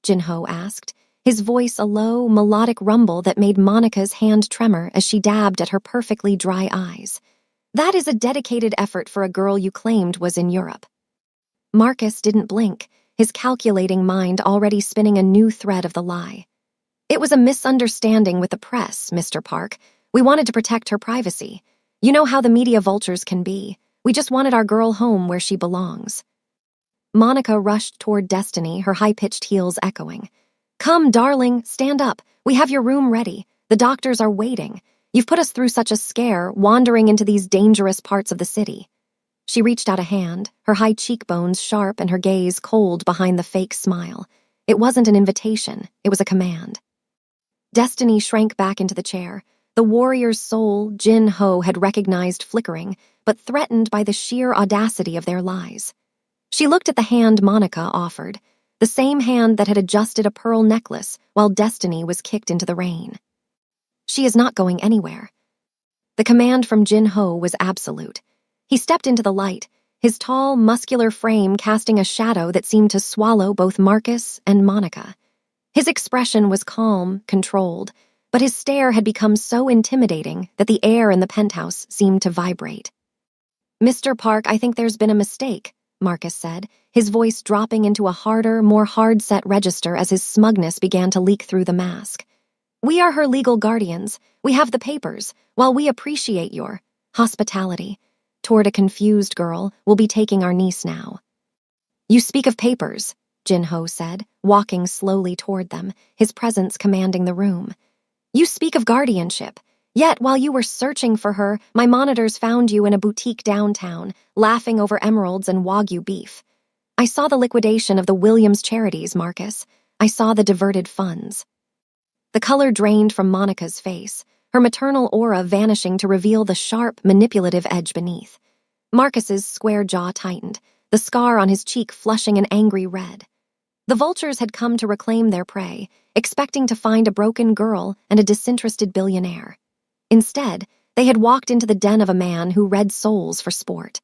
Jin-ho asked, his voice a low, melodic rumble that made Monica's hand tremor as she dabbed at her perfectly dry eyes. "That is a dedicated effort for a girl you claimed was in Europe." Marcus didn't blink, his calculating mind already spinning a new thread of the lie. "It was a misunderstanding with the press, Mr. Park. We wanted to protect her privacy. You know how the media vultures can be. We just wanted our girl home where she belongs." Monica rushed toward Destiny, her high-pitched heels echoing. "Come, darling, stand up. We have your room ready. The doctors are waiting. You've put us through such a scare, wandering into these dangerous parts of the city." She reached out a hand, her high cheekbones sharp and her gaze cold behind the fake smile. It wasn't an invitation, it was a command. Destiny shrank back into the chair. The warrior's soul Jin-ho had recognized flickering, but threatened by the sheer audacity of their lies. She looked at the hand Monica offered, the same hand that had adjusted a pearl necklace while Destiny was kicked into the rain. "She is not going anywhere." The command from Jin-ho was absolute. He stepped into the light, his tall, muscular frame casting a shadow that seemed to swallow both Marcus and Monica. His expression was calm, controlled, but his stare had become so intimidating that the air in the penthouse seemed to vibrate. "Mr. Park, I think there's been a mistake," Marcus said, his voice dropping into a harder, more hard-set register as his smugness began to leak through the mask. "We are her legal guardians. We have the papers. While we appreciate your hospitality toward a confused girl, we'll be taking our niece now." "You speak of papers," Jin-ho said, walking slowly toward them, his presence commanding the room. "You speak of guardianship. Yet, while you were searching for her, my monitors found you in a boutique downtown, laughing over emeralds and Wagyu beef. I saw the liquidation of the Williams charities, Marcus. I saw the diverted funds." The color drained from Monica's face, her maternal aura vanishing to reveal the sharp, manipulative edge beneath. Marcus's square jaw tightened, the scar on his cheek flushing an angry red. The vultures had come to reclaim their prey, expecting to find a broken girl and a disinterested billionaire. Instead, they had walked into the den of a man who read souls for sport.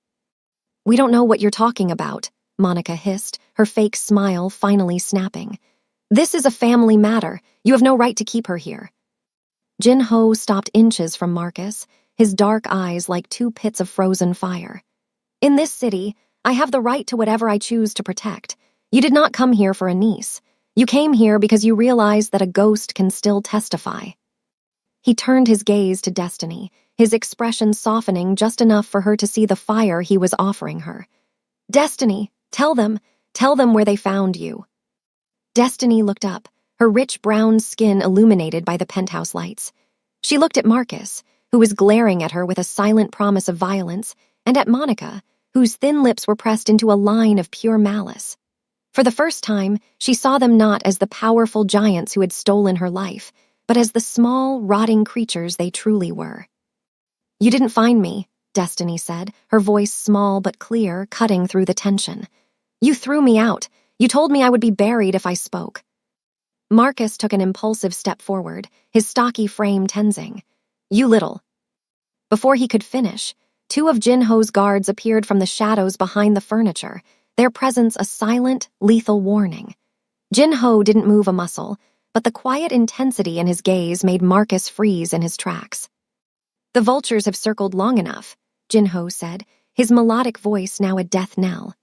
"We don't know what you're talking about," Monica hissed, her fake smile finally snapping. "This is a family matter. You have no right to keep her here." Jin-ho stopped inches from Marcus, his dark eyes like two pits of frozen fire. "In this city, I have the right to whatever I choose to protect. You did not come here for a niece. You came here because you realized that a ghost can still testify." He turned his gaze to Destiny, his expression softening just enough for her to see the fire he was offering her. "Destiny, tell them where they found you." Destiny looked up, her rich brown skin illuminated by the penthouse lights. She looked at Marcus, who was glaring at her with a silent promise of violence, and at Monica, whose thin lips were pressed into a line of pure malice. For the first time, she saw them not as the powerful giants who had stolen her life, but as the small, rotting creatures they truly were. "You didn't find me," Destiny said, her voice small but clear, cutting through the tension. "You threw me out. You told me I would be buried if I spoke." Marcus took an impulsive step forward, his stocky frame tensing. "You little." Before he could finish, two of Jin-ho's guards appeared from the shadows behind the furniture, their presence a silent, lethal warning. Jin-ho didn't move a muscle, but the quiet intensity in his gaze made Marcus freeze in his tracks. "The vultures have circled long enough," Jin-ho said, his melodic voice now a death knell.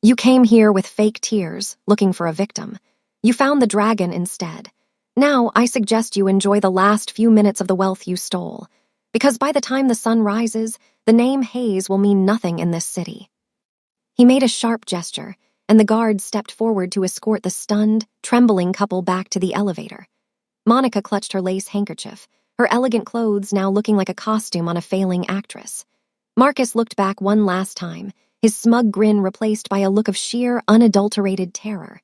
"You came here with fake tears, looking for a victim. You found the dragon instead. Now I suggest you enjoy the last few minutes of the wealth you stole, because by the time the sun rises, the name Hayes will mean nothing in this city." He made a sharp gesture, and the guards stepped forward to escort the stunned, trembling couple back to the elevator. Monica clutched her lace handkerchief, her elegant clothes now looking like a costume on a failing actress. Marcus looked back one last time, his smug grin replaced by a look of sheer, unadulterated terror.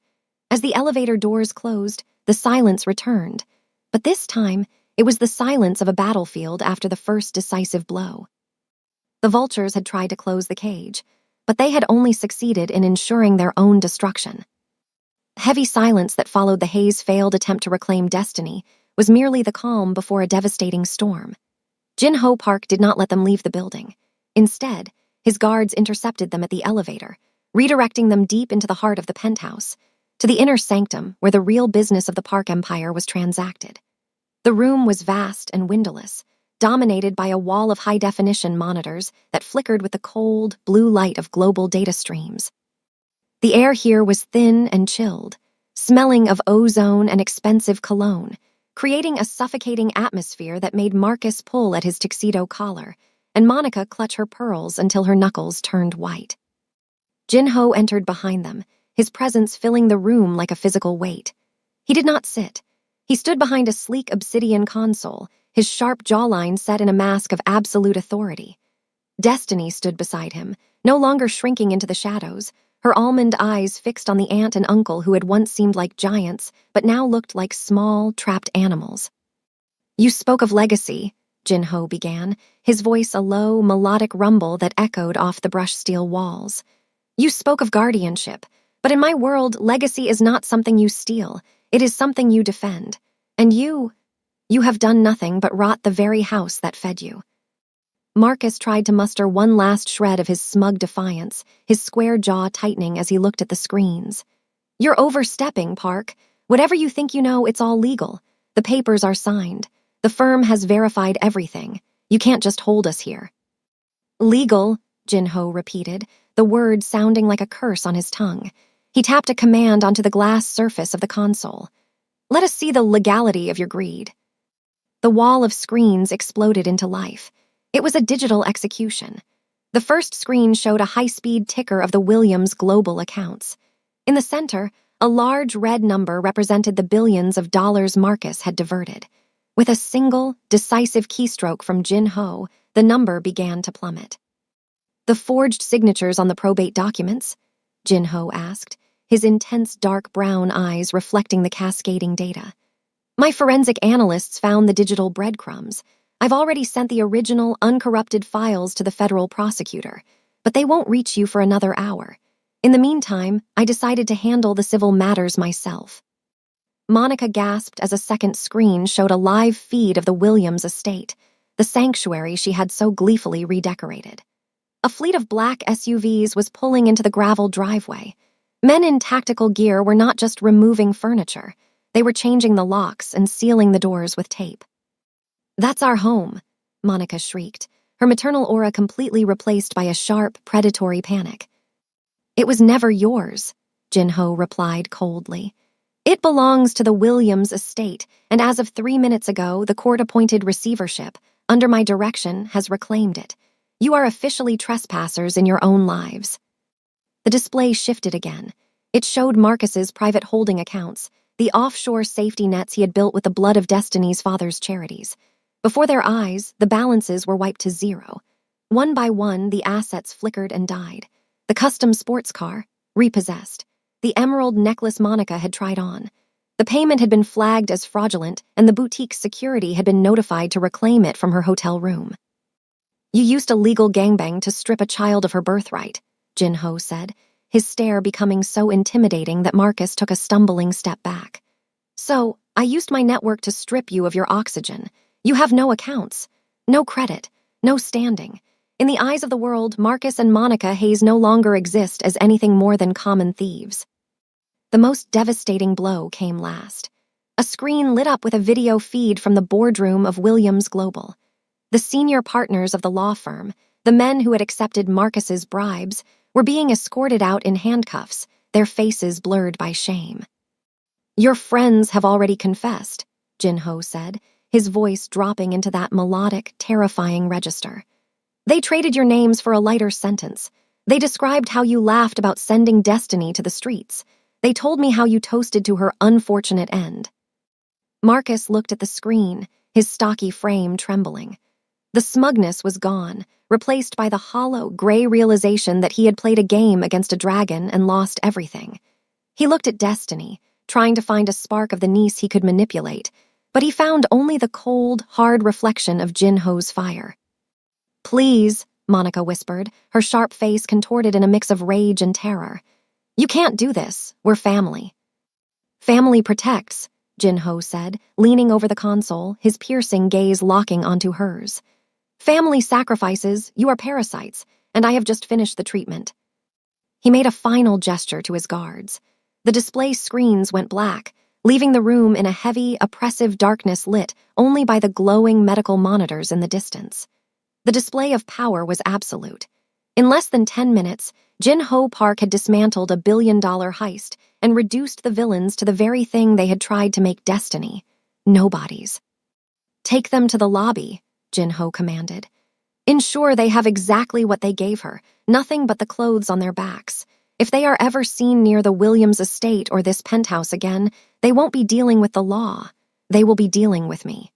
As the elevator doors closed, the silence returned, but this time, it was the silence of a battlefield after the first decisive blow. The vultures had tried to close the cage, but they had only succeeded in ensuring their own destruction. Heavy silence that followed the Hayes' failed attempt to reclaim Destiny was merely the calm before a devastating storm. Jin-Ho Park did not let them leave the building. Instead, his guards intercepted them at the elevator, redirecting them deep into the heart of the penthouse, to the inner sanctum where the real business of the Park Empire was transacted. The room was vast and windowless, dominated by a wall of high-definition monitors that flickered with the cold, blue light of global data streams. The air here was thin and chilled, smelling of ozone and expensive cologne, creating a suffocating atmosphere that made Marcus pull at his tuxedo collar, and Monica clutch her pearls until her knuckles turned white. Jin-Ho entered behind them, his presence filling the room like a physical weight. He did not sit. He stood behind a sleek obsidian console, his sharp jawline set in a mask of absolute authority. Destiny stood beside him, no longer shrinking into the shadows, her almond eyes fixed on the aunt and uncle who had once seemed like giants, but now looked like small, trapped animals. "You spoke of legacy," Jin-Ho began, his voice a low, melodic rumble that echoed off the brushed steel walls. "You spoke of guardianship, but in my world, legacy is not something you steal, it is something you defend. And you have done nothing but rot the very house that fed you." Marcus tried to muster one last shred of his smug defiance, his square jaw tightening as he looked at the screens. "You're overstepping, Park. Whatever you think you know, it's all legal. The papers are signed. The firm has verified everything. You can't just hold us here." "Legal," Jin-Ho repeated, the word sounding like a curse on his tongue. He tapped a command onto the glass surface of the console. "Let us see the legality of your greed." The wall of screens exploded into life. It was a digital execution. The first screen showed a high-speed ticker of the Williams global accounts. In the center, a large red number represented the billions of dollars Marcus had diverted. With a single, decisive keystroke from Jin-Ho, the number began to plummet. "The forged signatures on the probate documents?" Jin-Ho asked, his intense dark brown eyes reflecting the cascading data. "My forensic analysts found the digital breadcrumbs. I've already sent the original, uncorrupted files to the federal prosecutor, but they won't reach you for another hour. In the meantime, I decided to handle the civil matters myself." Monica gasped as a second screen showed a live feed of the Williams estate, the sanctuary she had so gleefully redecorated. A fleet of black SUVs was pulling into the gravel driveway. Men in tactical gear were not just removing furniture, they were changing the locks and sealing the doors with tape. "That's our home," Monica shrieked, her maternal aura completely replaced by a sharp, predatory panic. "It was never yours," Jin-Ho replied coldly. "It belongs to the Williams estate, and as of 3 minutes ago, the court-appointed receivership, under my direction, has reclaimed it. You are officially trespassers in your own lives." The display shifted again. It showed Marcus's private holding accounts, the offshore safety nets he had built with the blood of Destiny's father's charities. Before their eyes, the balances were wiped to zero. One by one, the assets flickered and died. The custom sports car, repossessed. The emerald necklace Monica had tried on. The payment had been flagged as fraudulent, and the boutique's security had been notified to reclaim it from her hotel room. "You used a legal gangbang to strip a child of her birthright," Jin-Ho said, his stare becoming so intimidating that Marcus took a stumbling step back. "So, I used my network to strip you of your oxygen. You have no accounts, no credit, no standing. In the eyes of the world, Marcus and Monica Hayes no longer exist as anything more than common thieves." The most devastating blow came last. A screen lit up with a video feed from the boardroom of Williams Global. The senior partners of the law firm, the men who had accepted Marcus's bribes, were being escorted out in handcuffs, their faces blurred by shame. "Your friends have already confessed," Jin-Ho said, his voice dropping into that melodic, terrifying register. "They traded your names for a lighter sentence. They described how you laughed about sending Destiny to the streets. They told me how you toasted to her unfortunate end." Marcus looked at the screen, his stocky frame trembling. The smugness was gone, replaced by the hollow, gray realization that he had played a game against a dragon and lost everything. He looked at Destiny, trying to find a spark of the niece he could manipulate, but he found only the cold, hard reflection of Jin-Ho's fire. "Please," Monica whispered, her sharp face contorted in a mix of rage and terror. You can't do this. We're family. Family protects, Jin-ho said, leaning over the console, his piercing gaze locking onto hers. Family sacrifices, you are parasites, and I have just finished the treatment. He made a final gesture to his guards. The display screens went black, leaving the room in a heavy, oppressive darkness lit only by the glowing medical monitors in the distance. The display of power was absolute. In less than 10 minutes, Jin-ho Park had dismantled a billion-dollar heist and reduced the villains to the very thing they had tried to make destiny: nobodies. Take them to the lobby, Jin-ho commanded. Ensure they have exactly what they gave her, nothing but the clothes on their backs. If they are ever seen near the Williams estate or this penthouse again, they won't be dealing with the law. They will be dealing with me.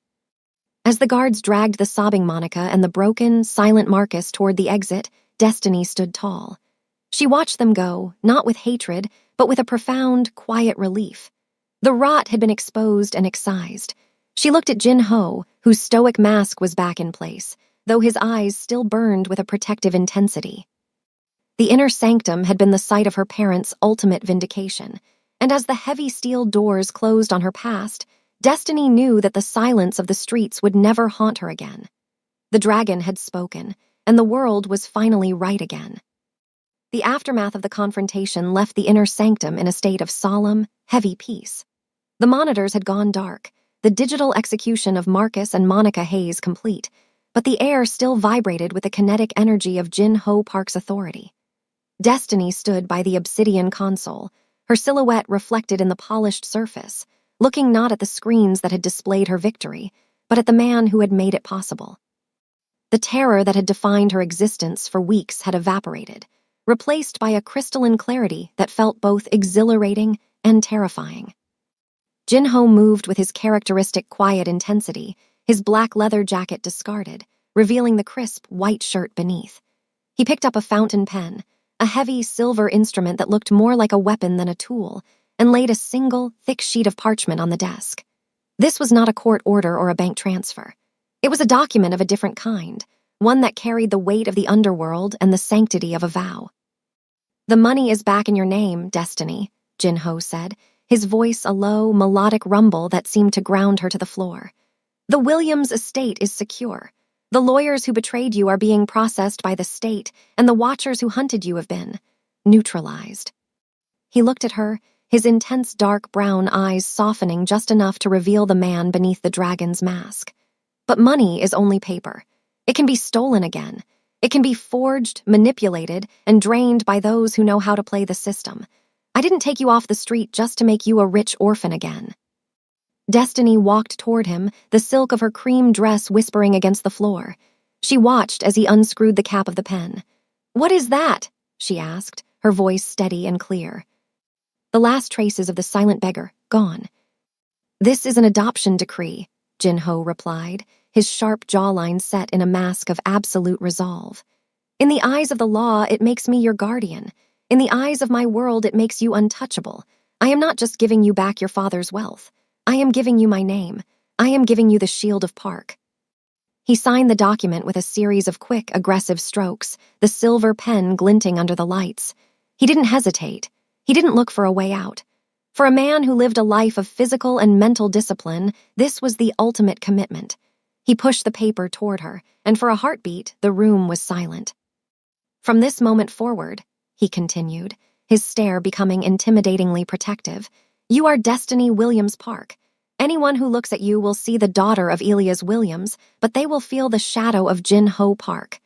As the guards dragged the sobbing Monica and the broken, silent Marcus toward the exit, Destiny stood tall. She watched them go, not with hatred, but with a profound, quiet relief. The rot had been exposed and excised. She looked at Jin-ho, whose stoic mask was back in place, though his eyes still burned with a protective intensity. The inner sanctum had been the site of her parents' ultimate vindication, and as the heavy steel doors closed on her past, Destiny knew that the silence of the streets would never haunt her again. The dragon had spoken, and the world was finally right again. The aftermath of the confrontation left the inner sanctum in a state of solemn, heavy peace. The monitors had gone dark, the digital execution of Marcus and Monica Hayes complete, but the air still vibrated with the kinetic energy of Jin-ho Park's authority. Destiny stood by the obsidian console, her silhouette reflected in the polished surface, looking not at the screens that had displayed her victory, but at the man who had made it possible. The terror that had defined her existence for weeks had evaporated, replaced by a crystalline clarity that felt both exhilarating and terrifying. Jin-ho moved with his characteristic quiet intensity, his black leather jacket discarded, revealing the crisp white shirt beneath. He picked up a fountain pen, a heavy silver instrument that looked more like a weapon than a tool, and laid a single, thick sheet of parchment on the desk. This was not a court order or a bank transfer. It was a document of a different kind, one that carried the weight of the underworld and the sanctity of a vow. The money is back in your name, Destiny, Jin-ho said, his voice a low, melodic rumble that seemed to ground her to the floor. The Williams estate is secure. The lawyers who betrayed you are being processed by the state, and the watchers who hunted you have been neutralized. He looked at her, his intense dark brown eyes softening just enough to reveal the man beneath the dragon's mask. But money is only paper. It can be stolen again. It can be forged, manipulated, and drained by those who know how to play the system. I didn't take you off the street just to make you a rich orphan again. Destiny walked toward him, the silk of her cream dress whispering against the floor. She watched as he unscrewed the cap of the pen. "What is that?" she asked, her voice steady and clear. The last traces of the silent beggar, gone. "This is an adoption decree," Jin-ho replied, his sharp jawline set in a mask of absolute resolve. "In the eyes of the law, it makes me your guardian. In the eyes of my world, it makes you untouchable. I am not just giving you back your father's wealth. I am giving you my name. I am giving you the Shield of Park." He signed the document with a series of quick, aggressive strokes, the silver pen glinting under the lights. He didn't hesitate. He didn't look for a way out. For a man who lived a life of physical and mental discipline, this was the ultimate commitment. He pushed the paper toward her, and for a heartbeat, the room was silent. "From this moment forward," he continued, his stare becoming intimidatingly protective, "you are Destiny Williams Park. Anyone who looks at you will see the daughter of Elias Williams, but they will feel the shadow of Jin-ho Park.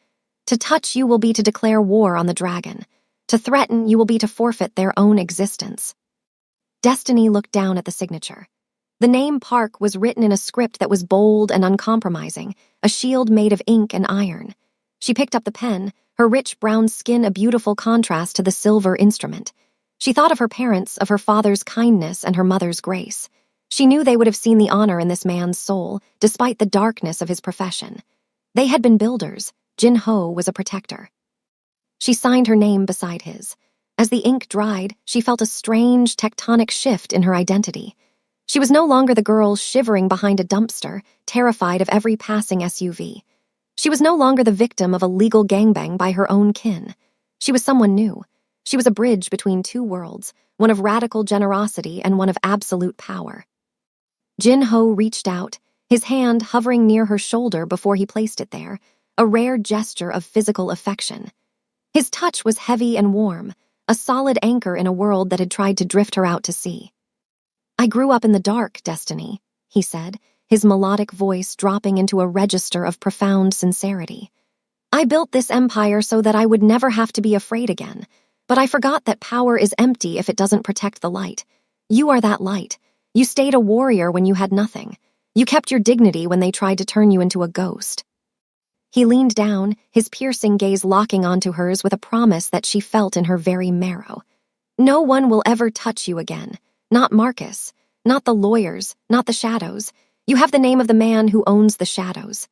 To touch you will be to declare war on the dragon. To threaten you will be to forfeit their own existence." Destiny looked down at the signature. The name Park was written in a script that was bold and uncompromising, a shield made of ink and iron. She picked up the pen, her rich brown skin a beautiful contrast to the silver instrument. She thought of her parents, of her father's kindness and her mother's grace. She knew they would have seen the honor in this man's soul, despite the darkness of his profession. They had been builders. Jin-ho was a protector. She signed her name beside his. As the ink dried, she felt a strange, tectonic shift in her identity. She was no longer the girl shivering behind a dumpster, terrified of every passing SUV. She was no longer the victim of a legal gangbang by her own kin. She was someone new. She was a bridge between two worlds, one of radical generosity and one of absolute power. Jin-ho reached out, his hand hovering near her shoulder before he placed it there, a rare gesture of physical affection. His touch was heavy and warm, a solid anchor in a world that had tried to drift her out to sea. "I grew up in the dark, Destiny," he said, his melodic voice dropping into a register of profound sincerity. "I built this empire so that I would never have to be afraid again, but I forgot that power is empty if it doesn't protect the light. You are that light. You stayed a warrior when you had nothing. You kept your dignity when they tried to turn you into a ghost." He leaned down, his piercing gaze locking onto hers with a promise that she felt in her very marrow. "No one will ever touch you again. Not Marcus. Not the lawyers. Not the shadows. You have the name of the man who owns the shadows."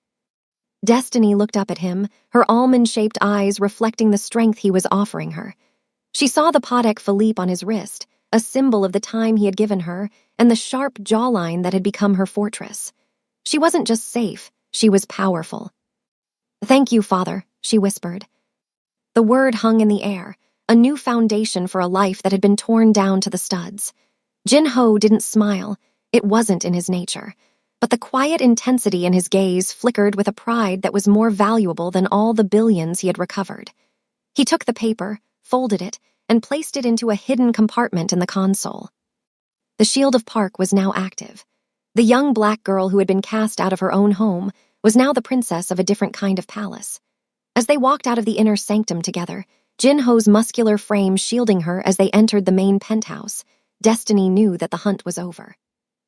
Destiny looked up at him, her almond-shaped eyes reflecting the strength he was offering her. She saw the Patek Philippe on his wrist, a symbol of the time he had given her, and the sharp jawline that had become her fortress. She wasn't just safe, she was powerful. "Thank you, Father," she whispered. The word hung in the air, a new foundation for a life that had been torn down to the studs. Jin-ho didn't smile, it wasn't in his nature, but the quiet intensity in his gaze flickered with a pride that was more valuable than all the billions he had recovered. He took the paper, folded it, and placed it into a hidden compartment in the console. The Shield of Park was now active. The young black girl who had been cast out of her own home was now the princess of a different kind of palace. As they walked out of the inner sanctum together, Jin-ho's muscular frame shielding her as they entered the main penthouse, Destiny knew that the hunt was over.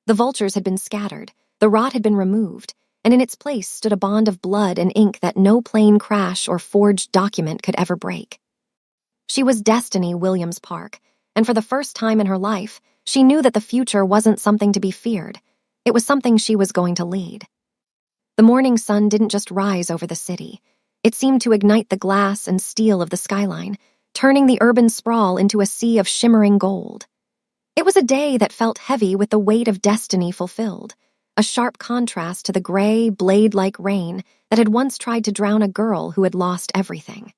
The vultures had been scattered, the rot had been removed, and in its place stood a bond of blood and ink that no plane crash or forged document could ever break. She was Destiny Williams Park, and for the first time in her life, she knew that the future wasn't something to be feared. It was something she was going to lead. The morning sun didn't just rise over the city. It seemed to ignite the glass and steel of the skyline, turning the urban sprawl into a sea of shimmering gold. It was a day that felt heavy with the weight of destiny fulfilled, a sharp contrast to the gray, blade-like rain that had once tried to drown a girl who had lost everything.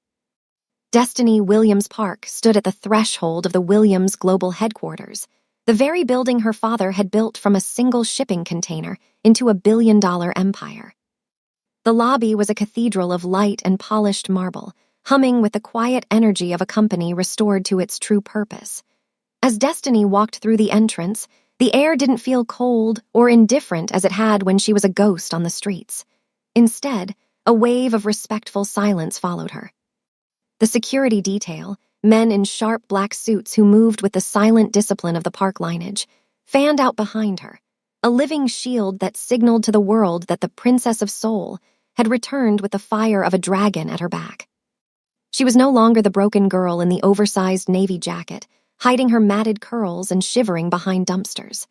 Destiny Williams Park stood at the threshold of the Williams Global Headquarters, the very building her father had built from a single shipping container into a billion-dollar empire. The lobby was a cathedral of light and polished marble, humming with the quiet energy of a company restored to its true purpose. As Destiny walked through the entrance, the air didn't feel cold or indifferent as it had when she was a ghost on the streets. Instead, a wave of respectful silence followed her. The security detail, men in sharp black suits who moved with the silent discipline of the park lineage, fanned out behind her, a living shield that signaled to the world that the Princess of Seoul had returned with the fire of a dragon at her back. She was no longer the broken girl in the oversized navy jacket, hiding her matted curls and shivering behind dumpsters.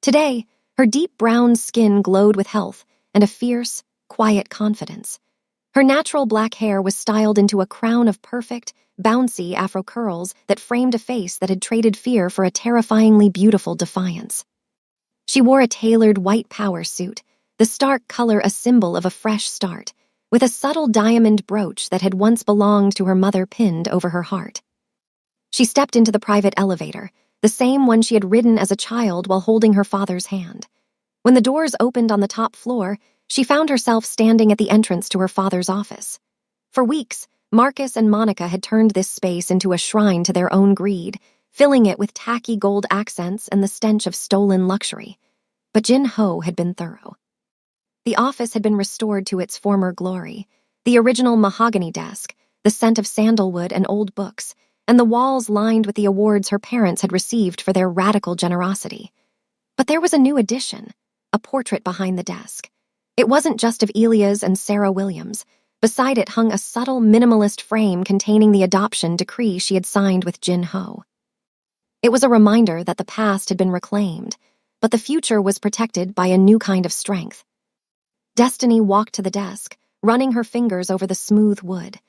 Today, her deep brown skin glowed with health and a fierce, quiet confidence. Her natural black hair was styled into a crown of perfect, bouncy afro curls that framed a face that had traded fear for a terrifyingly beautiful defiance. She wore a tailored white power suit, the stark color a symbol of a fresh start, with a subtle diamond brooch that had once belonged to her mother pinned over her heart. She stepped into the private elevator, the same one she had ridden as a child while holding her father's hand. When the doors opened on the top floor, she found herself standing at the entrance to her father's office. For weeks, Marcus and Monica had turned this space into a shrine to their own greed, filling it with tacky gold accents and the stench of stolen luxury. But Jin-ho had been thorough. The office had been restored to its former glory, the original mahogany desk, the scent of sandalwood and old books, and the walls lined with the awards her parents had received for their radical generosity. But there was a new addition, a portrait behind the desk. It wasn't just of Elias and Sarah Williams. Beside it hung a subtle minimalist frame containing the adoption decree she had signed with Jin-ho. It was a reminder that the past had been reclaimed, but the future was protected by a new kind of strength. Destiny walked to the desk, running her fingers over the smooth wood.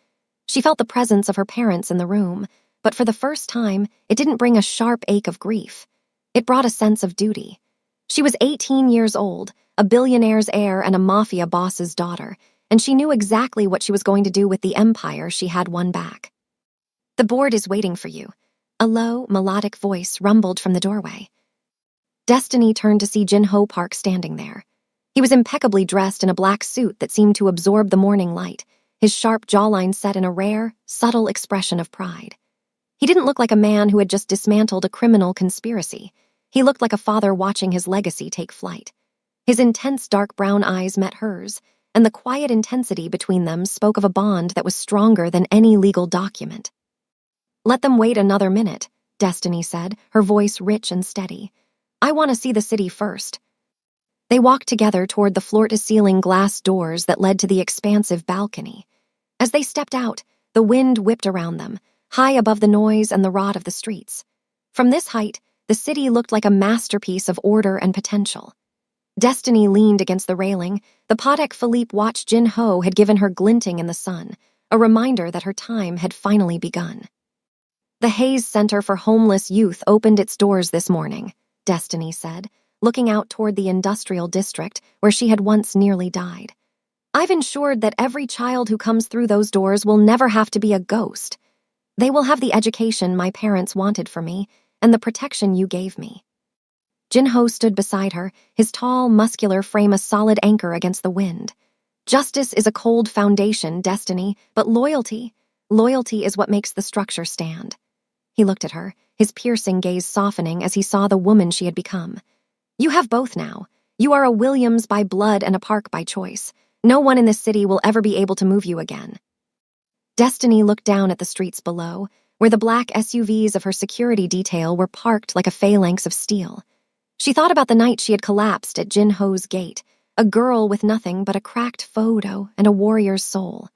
She felt the presence of her parents in the room, but for the first time, it didn't bring a sharp ache of grief. It brought a sense of duty. She was 18 years old, a billionaire's heir and a mafia boss's daughter, and she knew exactly what she was going to do with the empire she had won back. "The board is waiting for you," a low, melodic voice rumbled from the doorway. Destiny turned to see Jin-ho Park standing there. He was impeccably dressed in a black suit that seemed to absorb the morning light, his sharp jawline set in a rare, subtle expression of pride. He didn't look like a man who had just dismantled a criminal conspiracy. He looked like a father watching his legacy take flight. His intense dark brown eyes met hers, and the quiet intensity between them spoke of a bond that was stronger than any legal document. "Let them wait another minute," Destiny said, her voice rich and steady. "I want to see the city first." They walked together toward the floor-to-ceiling glass doors that led to the expansive balcony. As they stepped out, the wind whipped around them, high above the noise and the rot of the streets. From this height, the city looked like a masterpiece of order and potential. Destiny leaned against the railing. The Patek Philippe watch Jin-ho had given her glinting in the sun, a reminder that her time had finally begun. "The Hayes Center for Homeless Youth opened its doors this morning," Destiny said, looking out toward the industrial district where she had once nearly died. "I've ensured that every child who comes through those doors will never have to be a ghost. They will have the education my parents wanted for me and the protection you gave me." Jin-ho stood beside her, his tall, muscular frame a solid anchor against the wind. "Justice is a cold foundation, Destiny, but loyalty is what makes the structure stand." He looked at her, his piercing gaze softening as he saw the woman she had become. "You have both now. You are a Williams by blood and a Park by choice. No one in this city will ever be able to move you again." Destiny looked down at the streets below, where the black SUVs of her security detail were parked like a phalanx of steel. She thought about the night she had collapsed at Jin-ho's gate, a girl with nothing but a cracked photo and a warrior's soul.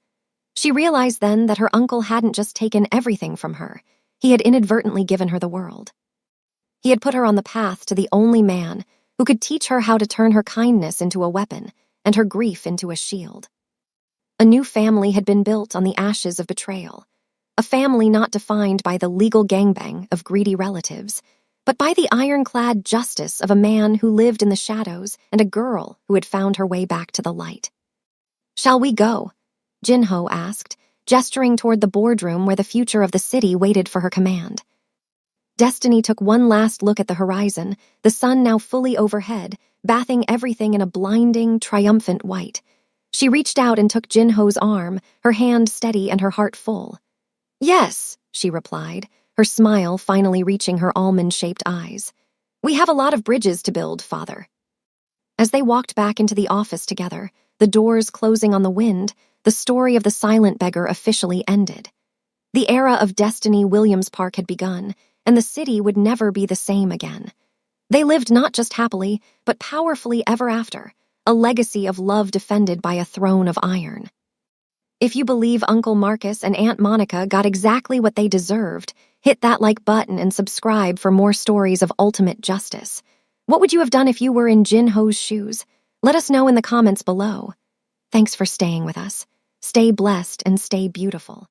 She realized then that her uncle hadn't just taken everything from her, he had inadvertently given her the world. He had put her on the path to the only man who could teach her how to turn her kindness into a weapon and her grief into a shield. A new family had been built on the ashes of betrayal, a family not defined by the legal gangbang of greedy relatives, but by the ironclad justice of a man who lived in the shadows and a girl who had found her way back to the light. "Shall we go?" Jin-ho asked, gesturing toward the boardroom where the future of the city waited for her command. Destiny took one last look at the horizon, the sun now fully overhead, bathing everything in a blinding, triumphant white. She reached out and took Jin-ho's arm, her hand steady and her heart full. "Yes," she replied, her smile finally reaching her almond-shaped eyes. "We have a lot of bridges to build, Father." As they walked back into the office together, the doors closing on the wind, the story of the silent beggar officially ended. The era of Destiny Williams Park had begun, and the city would never be the same again. They lived not just happily, but powerfully ever after, a legacy of love defended by a throne of iron. If you believe Uncle Marcus and Aunt Monica got exactly what they deserved, hit that like button and subscribe for more stories of ultimate justice. What would you have done if you were in Jin-ho's shoes? Let us know in the comments below. Thanks for staying with us. Stay blessed and stay beautiful.